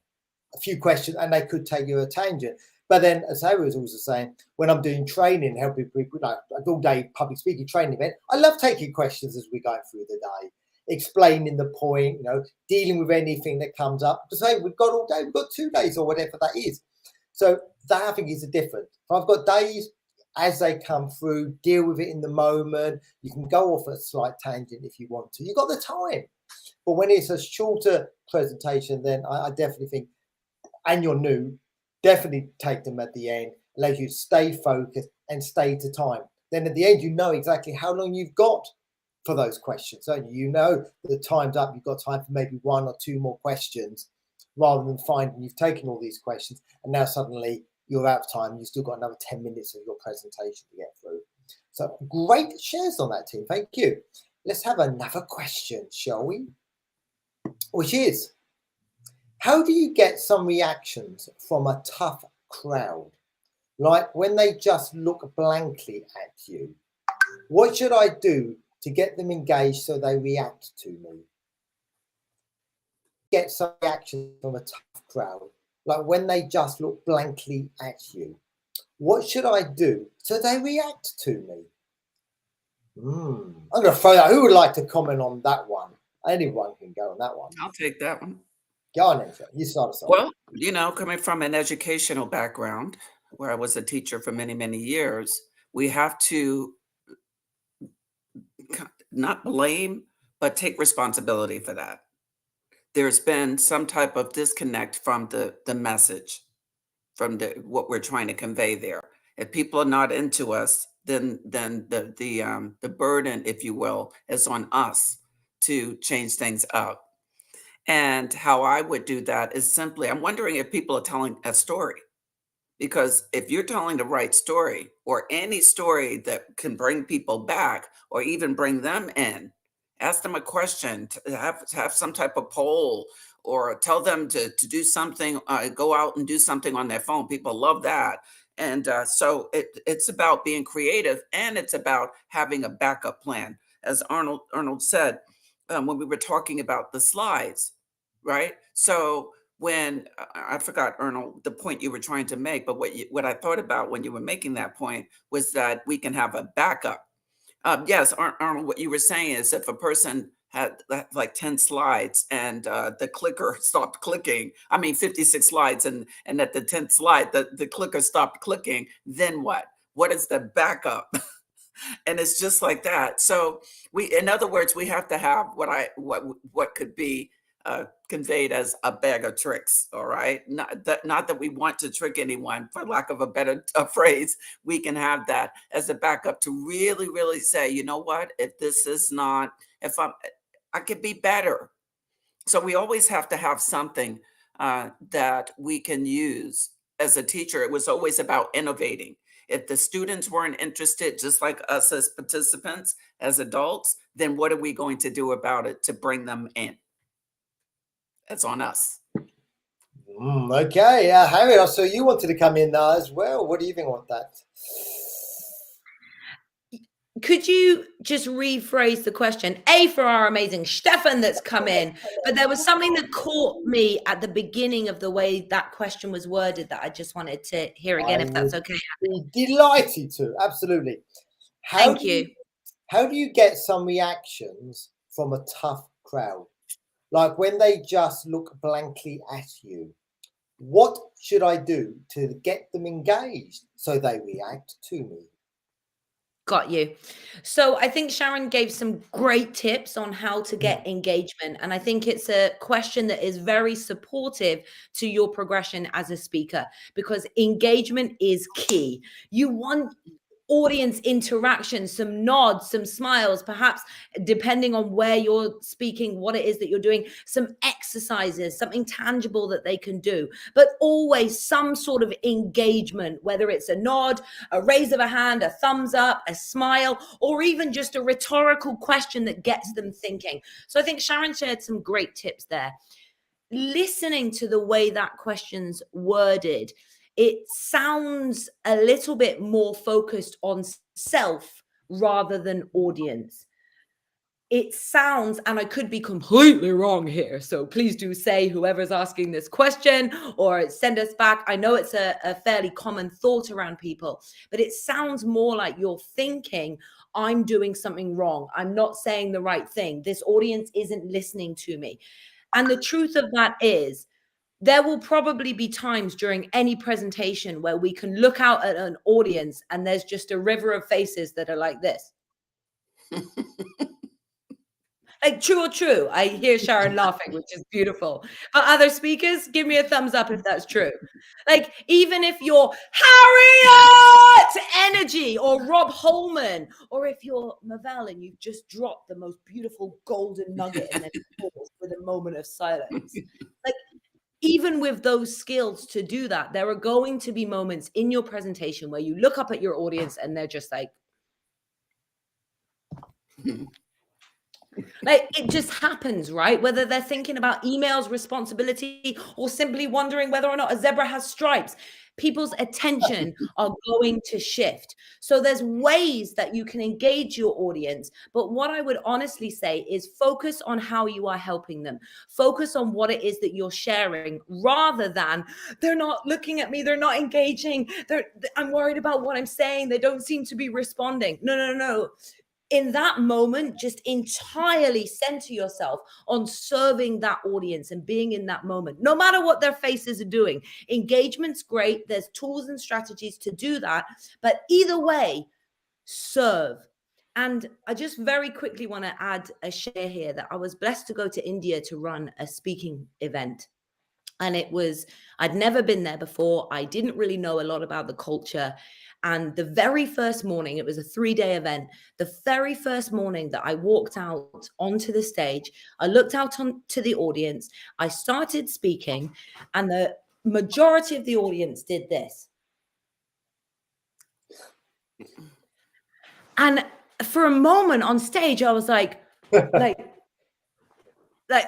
A few questions and they could take you a tangent. But then, as Harry was also saying, when I'm doing training, helping people, like an all-day public speaking training event, I love taking questions as we're going through the day, explaining the point, dealing with anything that comes up. To say we've got all day, we've got 2 days or whatever that is. So that I think is a difference. If I've got days as they come through, deal with it in the moment. You can go off a slight tangent if you want to. You've got the time. But when it's a shorter presentation, then I definitely think, and you're new, definitely take them at the end, allows you to stay focused and stay to time. Then at the end, you know exactly how long you've got for those questions. So you know the time's up, you've got time for maybe 1 or 2 more questions, rather than finding you've taken all these questions and now suddenly you're out of time. You've still got another 10 minutes of your presentation to get through. So great shares on that, team. Thank you. Let's have another question, shall we? Which is, how do you get some reactions from a tough crowd? Like when they just look blankly at you. What should I do to get them engaged so they react to me? Get some reaction from a tough crowd. Like when they just look blankly at you. What should I do so they react to me? I'm going to throw that. Who would like to comment on that one? Anyone can go on that one. I'll take that one. Go on, Angela. You start us off. Well, coming from an educational background where I was a teacher for many, many years, we have to not blame, but take responsibility for that. There's been some type of disconnect from the message, from what we're trying to convey there. If people are not into us, then the burden, if you will, is on us to change things up. And how I would do that is simply, I'm wondering if people are telling a story. Because if you're telling the right story, or any story that can bring people back or even bring them in, ask them a question, have some type of poll, or tell them to do something, go out and do something on their phone. People love that. And so it's about being creative, and it's about having a backup plan. As Ernold said, when we were talking about the slides, right? So when I forgot, Ernold, the point you were trying to make, but what I thought about when you were making that point was that we can have a backup. Yes, Arnold, what you were saying is if a person had like 10 slides and the clicker stopped clicking, 56 slides, and at the 10th slide, the clicker stopped clicking, then what? What is the backup? And it's just like that. So in other words, we have to have what could be conveyed as a bag of tricks. All right. Not that we want to trick anyone, for lack of a better phrase. We can have that as a backup to really, really say, you know what, if this is not, I could be better. So we always have to have something that we can use. As a teacher, it was always about innovating. If the students weren't interested, just like us as participants, as adults, then what are we going to do about it to bring them in? That's on us. Okay, Harriet, so you wanted to come in now as well. What do you think about that? Could you just rephrase the question? For our amazing Stefan that's come in, but there was something that caught me at the beginning of the way that question was worded that I just wanted to hear again, if that's okay. Be delighted to, absolutely. Thank you. How do you get some reactions from a tough crowd? Like when they just look blankly at you. What should I do to get them engaged so they react to me? Got you. So I think Sharon gave some great tips on how to get engagement. And I think it's a question that is very supportive to your progression as a speaker, because engagement is key. You want audience interaction, some nods, some smiles, perhaps depending on where you're speaking, what it is that you're doing, some exercises, something tangible that they can do, but always some sort of engagement, whether it's a nod, a raise of a hand, a thumbs up, a smile, or even just a rhetorical question that gets them thinking. So I think Sharon shared some great tips there. Listening to the way that question's worded, it sounds a little bit more focused on self rather than audience. It sounds, and I could be completely wrong here, so please do say whoever's asking this question or send us back. I know it's a fairly common thought around people, but it sounds more like you're thinking, I'm doing something wrong. I'm not saying the right thing. This audience isn't listening to me. And the truth of that is, there will probably be times during any presentation where we can look out at an audience and there's just a river of faces that are like this. Like, true or true? I hear Sharon laughing, which is beautiful. But other speakers, give me a thumbs up if that's true. Like, even if you're Harriet energy or Rob Holman, or if you're Movell and you've just dropped the most beautiful golden nugget and then pause with a moment of silence. Like, even with those skills to do that, there are going to be moments in your presentation where you look up at your audience and they're just like, like, it just happens, right? Whether they're thinking about emails, responsibility, or simply wondering whether or not a zebra has stripes, people's attention are going to shift. So there's ways that you can engage your audience. But what I would honestly say is focus on how you are helping them. Focus on what it is that you're sharing rather than they're not looking at me, they're not engaging, I'm worried about what I'm saying, they don't seem to be responding. No. In that moment, just entirely center yourself on serving that audience and being in that moment, no matter what their faces are doing. Engagement's great. There's tools and strategies to do that. But either way, serve. And I just very quickly want to add a share here that I was blessed to go to India to run a speaking event. And I'd never been there before. I didn't really know a lot about the culture. And the very first morning, it was a 3-day event. The very first morning that I walked out onto the stage, I looked out to the audience. I started speaking, and the majority of the audience did this. And for a moment on stage, I was like,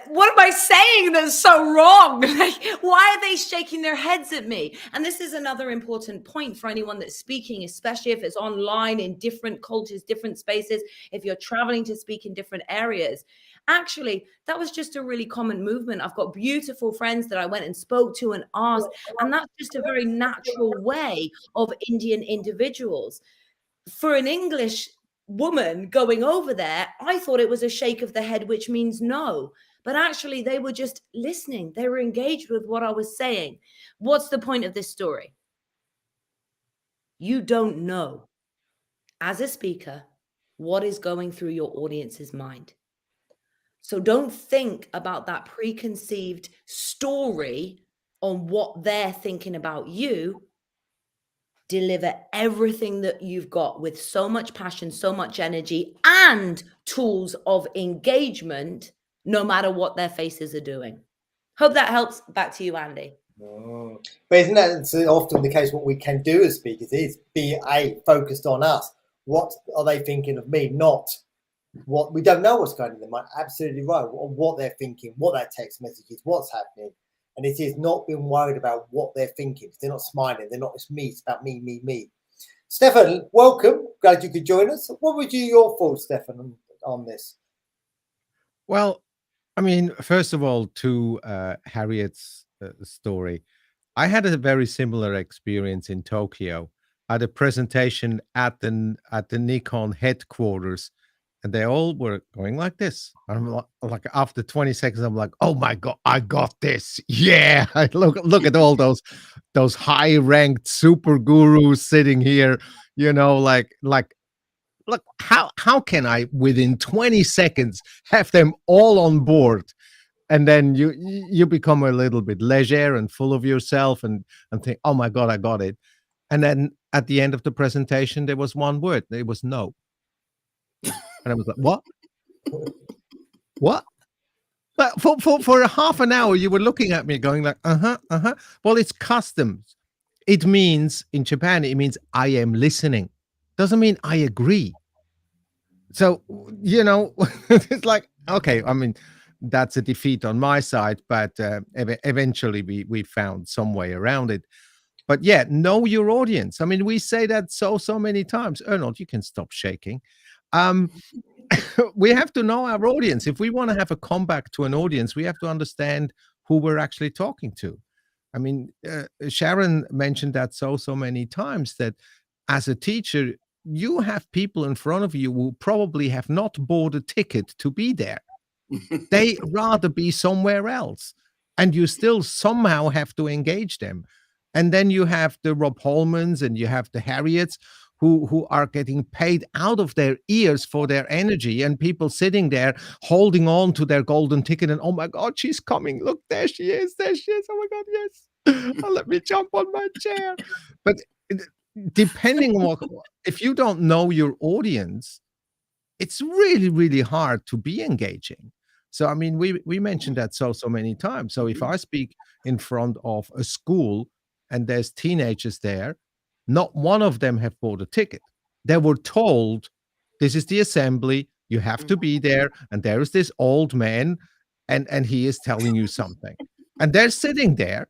what am I saying that's so wrong? Like, why are they shaking their heads at me? And this is another important point for anyone that's speaking, especially if it's online in different cultures, different spaces, if you're traveling to speak in different areas. Actually, that was just a really common movement. I've got beautiful friends that I went and spoke to and asked, and that's just a very natural way of Indian individuals. For an English woman going over there, I thought it was a shake of the head, which means no. But actually, they were just listening. They were engaged with what I was saying. What's the point of this story? You don't know, as a speaker, what is going through your audience's mind. So don't think about that preconceived story on what they're thinking about you. Deliver everything that you've got with so much passion, so much energy, and tools of engagement, no matter what their faces are doing. Hope that helps. Back to you, Andy. But isn't that often the case? What we can do as speakers is be focused on us. What are they thinking of me? Not what we don't know what's going on in their mind. Absolutely right. What they're thinking, what that text message is, what's happening. And it is not being worried about what they're thinking. They're not smiling. They're not, it's me. It's about me. Stefan, welcome. Glad you could join us. What would your thoughts, Stefan, on this? Well, I mean, first of all, to Harriet's story, I had a very similar experience in Tokyo. I had a presentation at the Nikon headquarters, and they all were going like this. I'm like, after 20 seconds, I'm like, oh my God, I got this. Yeah. Look at all those high-ranked super gurus sitting here, like, look, how can I, within 20 seconds, have them all on board? And then you become a little bit leisure and full of yourself and think, oh my God, I got it. And then at the end of the presentation, there was one word. It was no. And I was like, what? What? But for a half an hour, you were looking at me going like, Well, it's customs. It means, in Japan, it means I am listening. Doesn't mean I agree. So, it's like, okay, I mean, that's a defeat on my side, but eventually we found some way around it. But yeah, know your audience. I mean, we say that so many times. Ernold, you can stop shaking. We have to know our audience. If we want to have a comeback to an audience, we have to understand who we're actually talking to. I mean, Sharon mentioned that so many times, that as a teacher, you have people in front of you who probably have not bought a ticket to be there. They rather be somewhere else, and you still somehow have to engage them. And then you have the Rob Holmans and you have the Harriets who are getting paid out of their ears for their energy, and people sitting there holding on to their golden ticket and, oh my God, she's coming. Look, there she is. There she is. Oh my God, yes. Oh, let me jump on my chair. But depending on if you don't know your audience, it's really, really hard to be engaging. So, I mean, we mentioned that so many times. So if I speak in front of a school and there's teenagers there, not one of them have bought a ticket. They were told, this is the assembly, you have to be there, and there is this old man, and he is telling you something. And they're sitting there,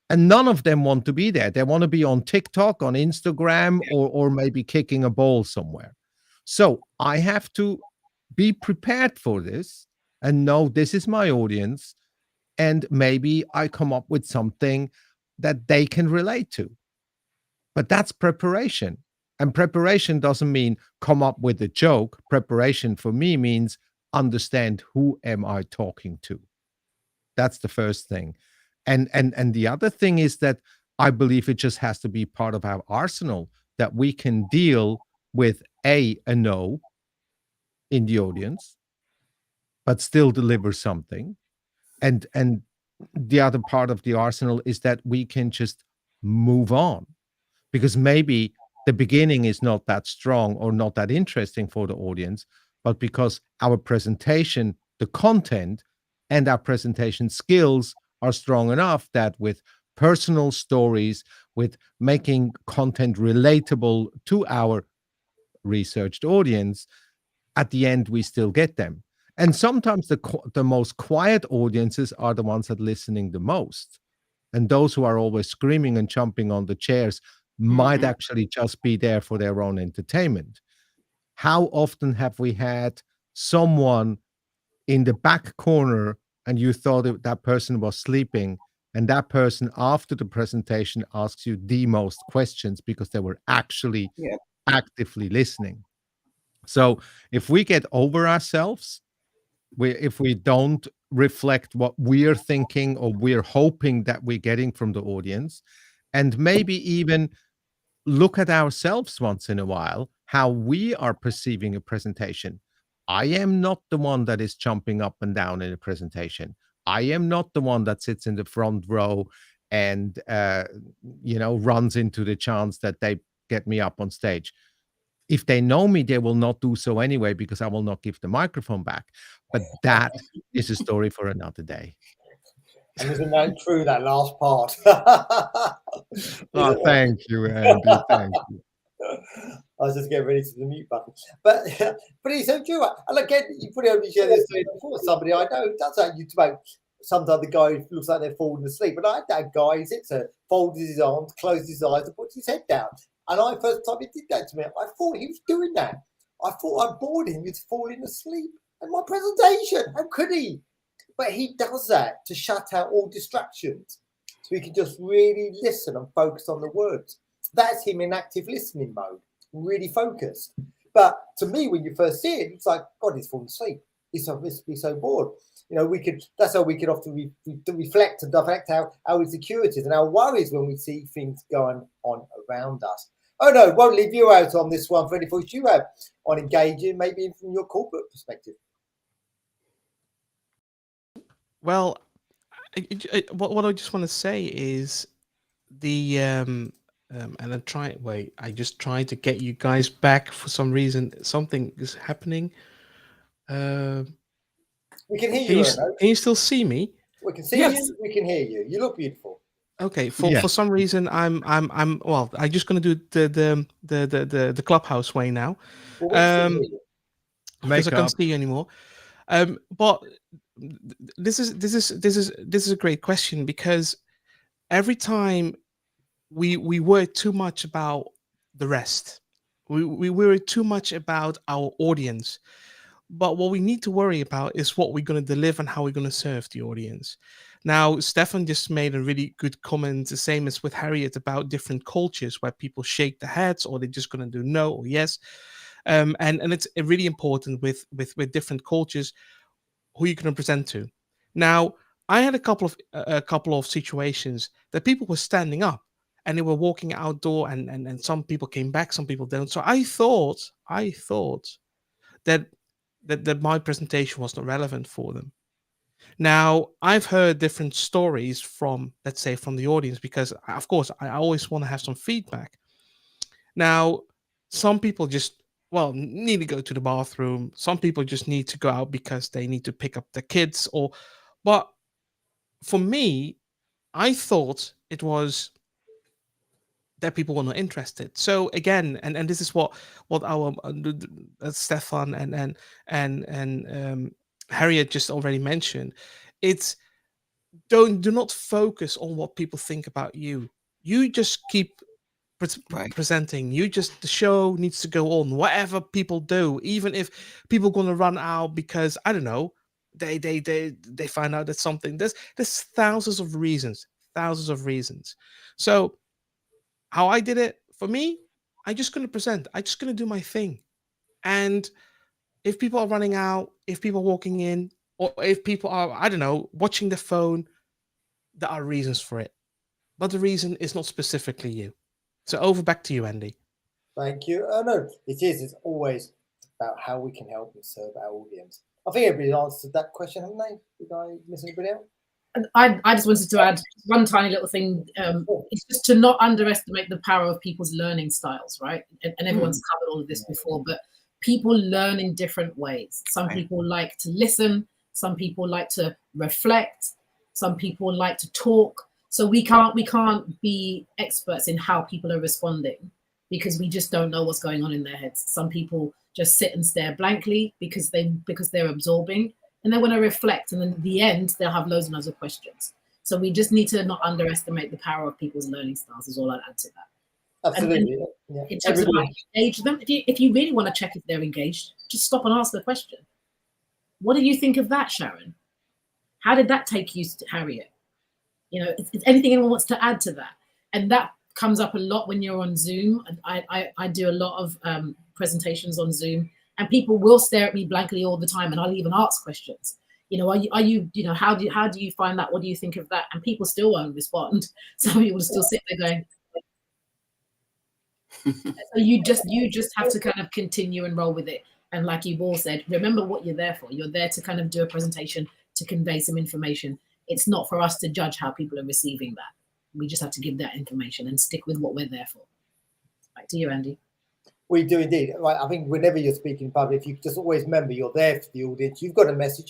and none of them want to be there. They want to be on TikTok, on Instagram, or maybe kicking a ball somewhere. So I have to be prepared for this and know this is my audience, and maybe I come up with something that they can relate to. But that's preparation. And preparation doesn't mean come up with a joke. Preparation for me means understand who am I talking to. That's the first thing. And the other thing is that I believe it just has to be part of our arsenal, that we can deal with a no in the audience, but still deliver something. And the other part of the arsenal is that we can just move on, because maybe the beginning is not that strong or not that interesting for the audience, but because our presentation, the content, and our presentation skills are strong enough that with personal stories, with making content relatable to our researched audience, at the end we still get them. And sometimes the most quiet audiences are the ones that are listening the most. And those who are always screaming and jumping on the chairs might actually just be there for their own entertainment. How often have we had someone in the back corner and you thought that person was sleeping, and that person after the presentation asks you the most questions because they were actually actively listening? So if we get over ourselves, if we don't reflect what we're thinking or we're hoping that we're getting from the audience, and maybe even look at ourselves once in a while, how we are perceiving a presentation. I am not the one that is jumping up and down in a presentation. I am not the one that sits in the front row and runs into the chance that they get me up on stage. If they know me, they will not do so anyway, because I will not give the microphone back. But that is a story for another day. And isn't that true, that last part? Oh, thank you, Andy. Thank you. I was just getting ready to the mute button. But it's so true. And again, you probably only shared this story before. Somebody I know does that. You about sometimes the guy looks like they're falling asleep. But I had that guy, he sits there, folds his arms, closes his eyes, and puts his head down. And first time he did that to me, I thought he was doing that. I thought I bored him with falling asleep at my presentation. How could he? But he does that to shut out all distractions, so he can just really listen and focus on the words. That's him in active listening mode, really focused. But to me, when you first see it, it's like, God, he's falling asleep. He's must be so bored. That's how we could often reflect and direct our insecurities and our worries when we see things going on around us. Oh no, won't leave you out on this one for any thoughts you have on engaging, maybe from your corporate perspective. Well, what I just want to say is the and I just tried to get you guys back for some reason. Something is happening. We can hear you. Can you still see me? We can see you. We can hear you. You look beautiful. Okay. For some reason, I'm just gonna do the clubhouse way now. Because I can't see you anymore. But this is a great question, because every time we worry too much about the rest. We worry too much about our audience. But what we need to worry about is what we're going to deliver and how we're going to serve the audience. Now, Stefan just made a really good comment, the same as with Harriet, about different cultures where people shake their heads or they're just going to do no or yes. And it's really important with different cultures who you're going to present to. Now, I had a couple of situations that people were standing up and they were walking outdoor, and some people came back, some people don't. So I thought that my presentation was not relevant for them. Now, I've heard different stories from, let's say, from the audience, because of course I always want to have some feedback. Now, some people just, well, need to go to the bathroom. Some people just need to go out because they need to pick up their kids, but for me, I thought it was that people were not interested. So again, and this is what our Stefan and Harriet just already mentioned. It's do not focus on what people think about you. You just keep presenting. The show needs to go on, whatever people do, even if people going to run out because, I don't know, they find out that something, there's thousands of reasons. So how I did it, for me, I'm just going to present. I'm just going to do my thing. And if people are running out, if people are walking in, or if people are, I don't know, watching the phone, there are reasons for it. But the reason is not specifically you. So back to you, Andy. Thank you. No, it is. It's always about how we can help and serve our audience. I think everybody answered that question, haven't they? Did I miss anybody else? I just wanted to add one tiny little thing. It's just to not underestimate the power of people's learning styles, right? And everyone's covered all of this before, but people learn in different ways. Some people like to listen. Some people like to reflect. Some people like to talk. So we can't be experts in how people are responding because we just don't know what's going on in their heads. Some people just sit and stare blankly because they're absorbing. And they want to reflect, and then at the end, they'll have loads and loads of questions. So we just need to not underestimate the power of people's learning styles, is all I'd add to that. Absolutely. In terms of how you engage them, if you really want to check if they're engaged, just stop and ask the question. What do you think of that, Sharon? How did that take you, Harriet? You know, is anything anyone wants to add to that? And that comes up a lot when you're on Zoom. I do a lot of presentations on Zoom. And people will stare at me blankly all the time, and I'll even ask questions. You know, are you how do you find that? What do you think of that? And people still won't respond. Some people still sit there going. So you just have to kind of continue and roll with it. And like you've all said, remember what you're there for. You're there to kind of do a presentation to convey some information. It's not for us to judge how people are receiving that. We just have to give that information and stick with what we're there for. Back to you, Andy. We do indeed. Right. I think whenever you're speaking in public, you just always remember you're there for the audience. You've got a message.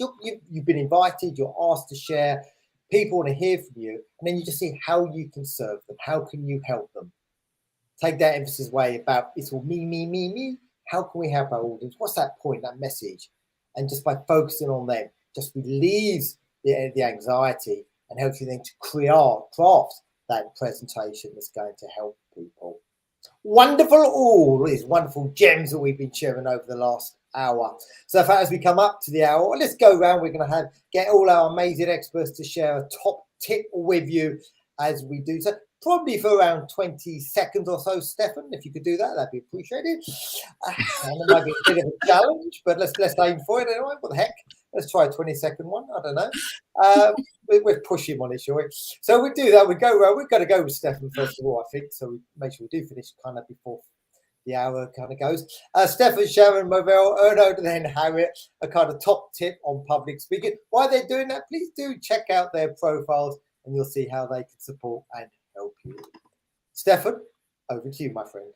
You've been invited. You're asked to share. People want to hear from you. And then you just see how you can serve them. How can you help them? Take that emphasis away about it's all me. How can we help our audience? What's that point, that message? And just by focusing on them, just relieves the anxiety and helps you then to craft that presentation that's going to help people. Wonderful, all these wonderful gems that we've been sharing over the last hour. So as we come up to the hour, let's go around. We're going to get all our amazing experts to share a top tip with you as we do so. Probably for around 20 seconds or so, Stefan. If you could do that, that'd be appreciated. And it might be a bit of a challenge, but let's aim for it anyway. What the heck? Let's try a 20-second one. I don't know. We'll push him on it, shall we? So we do that. We go around. We've got to go with Stefan first of all, I think. So we make sure we do finish kind of before the hour kind of goes. Stefan, Sharon, Movell, Ernold, and then Harriet, a kind of top tip on public speaking. While they're doing that, please do check out their profiles and you'll see how they can support and help you. Stefan, over to you, my friend.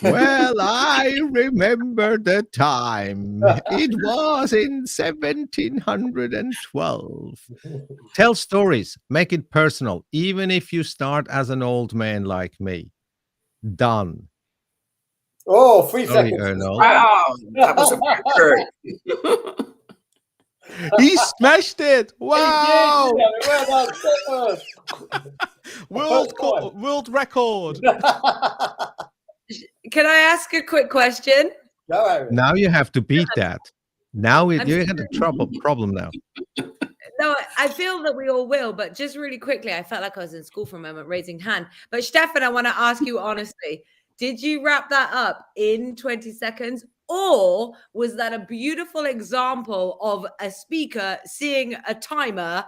Well, I remember the time. It was in 1712. Tell stories. Make it personal, even if you start as an old man like me. Done. Oh, 3 seconds. Ernold. Wow, that was a record. He smashed it. Wow. Well done, Stefan. World record. Go, Can I ask a quick question? Harriet. Now you have to beat that. Now I'm you had a problem now. No, I feel that we all will, but just really quickly, I felt like I was in school for a moment, raising hand. But Stefan, I want to ask you honestly, did you wrap that up in 20 seconds? Or was that a beautiful example of a speaker seeing a timer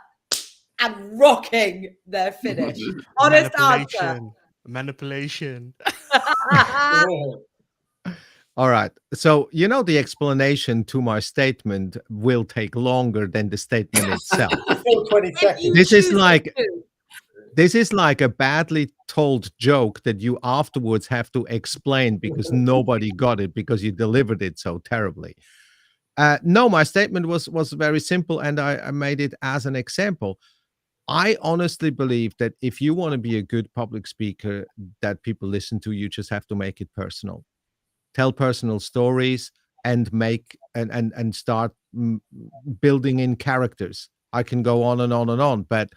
and rocking their finish? Honest answer. Manipulation. All right. So, the explanation to my statement will take longer than the statement itself. Still 20 seconds. This is like a badly told joke that you afterwards have to explain because nobody got it because you delivered it so terribly. No, my statement was very simple, and I made it as an example. I honestly believe that if you want to be a good public speaker that people listen to, you just have to make it personal. Tell personal stories and make and start building in characters. I can go on and on and on, but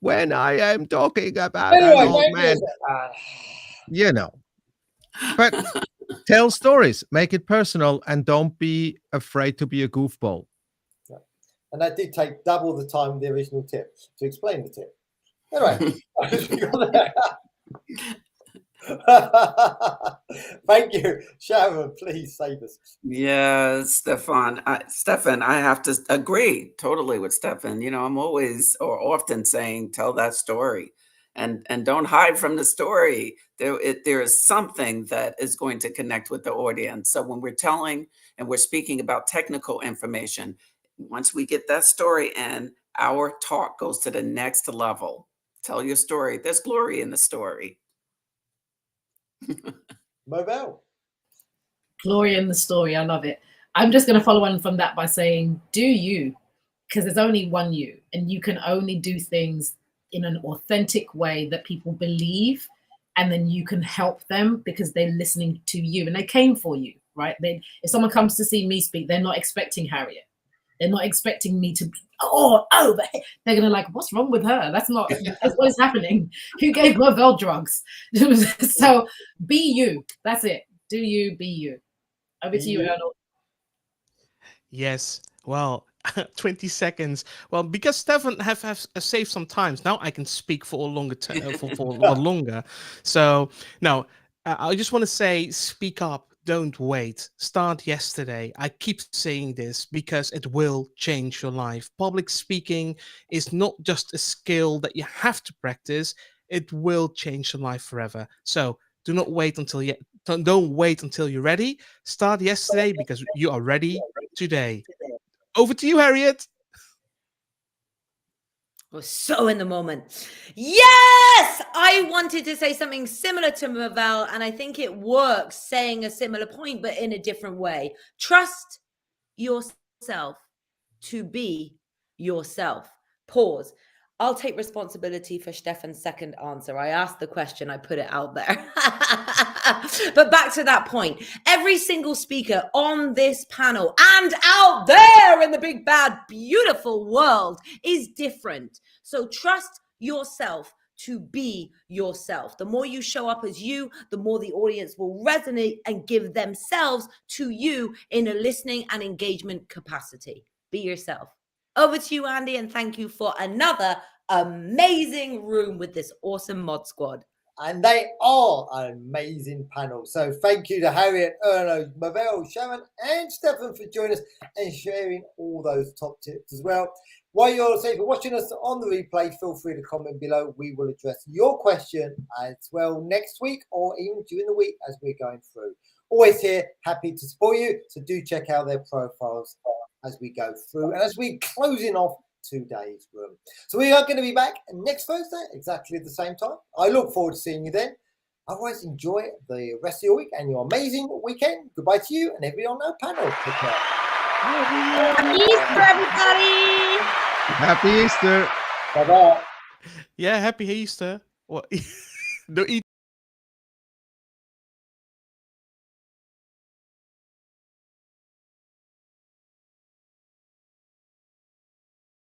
when I am talking about an old man, but tell stories, make it personal, and don't be afraid to be a goofball. And that did take double the time of the original tip to explain the tip. Anyway, thank you. Sharon, please save us. Yes, Stefan, I have to agree totally with Stefan. I'm always or often saying, tell that story and don't hide from the story. There is something that is going to connect with the audience. So when we're telling and we're speaking about technical information, once we get that story in, our talk goes to the next level. Tell your story. There's glory in the story. Movell. Glory in the story. I love it. I'm just going to follow on from that by saying, do you, because there's only one you, and you can only do things in an authentic way that people believe, and then you can help them because they're listening to you and they came for you, right? If someone comes to see me speak, they're not expecting Harriet. They're not expecting me to, but they're going to like, what's wrong with her? That's not what is happening. Who gave Movell drugs? So be you. That's it. Do you, be you. Over to you, Ernold. Yes. Well, 20 seconds. Well, because Stefan have saved some times, now I can speak for a longer for longer. So no, I just want to say, speak up. Don't wait. Start yesterday. I keep saying this because it will change your life. Public speaking is not just a skill that you have to practice. It will change your life forever. So don't wait until you're ready. Start yesterday because you are ready today. Over to you, Harriet. I was so in the moment. Yes, I wanted to say something similar to Movell, and I think it works saying a similar point, but in a different way. Trust yourself to be yourself. Pause. I'll take responsibility for Stefan's second answer. I asked the question, I put it out there. But back to that point, every single speaker on this panel and out there in the big, bad, beautiful world is different. So trust yourself to be yourself. The more you show up as you, the more the audience will resonate and give themselves to you in a listening and engagement capacity. Be yourself. Over to you, Andy, and thank you for another amazing room with this awesome mod squad. And they are an amazing panel. So thank you to Harriet, Ernold, Movell, Sharon, and Stefan for joining us and sharing all those top tips as well. While you're safe for watching us on the replay, feel free to comment below. We will address your question as well next week or even during the week as we're going through. Always here, happy to support you. So do check out their profiles as we go through and as we closing off today's room. So we are going to be back next Thursday, exactly at the same time. I look forward to seeing you then. Otherwise, enjoy the rest of your week and your amazing weekend. Goodbye to you and everyone on our panel. Take care. Happy Easter, everybody! Happy Easter. Bye-bye. Yeah, happy Easter. What? Don't eat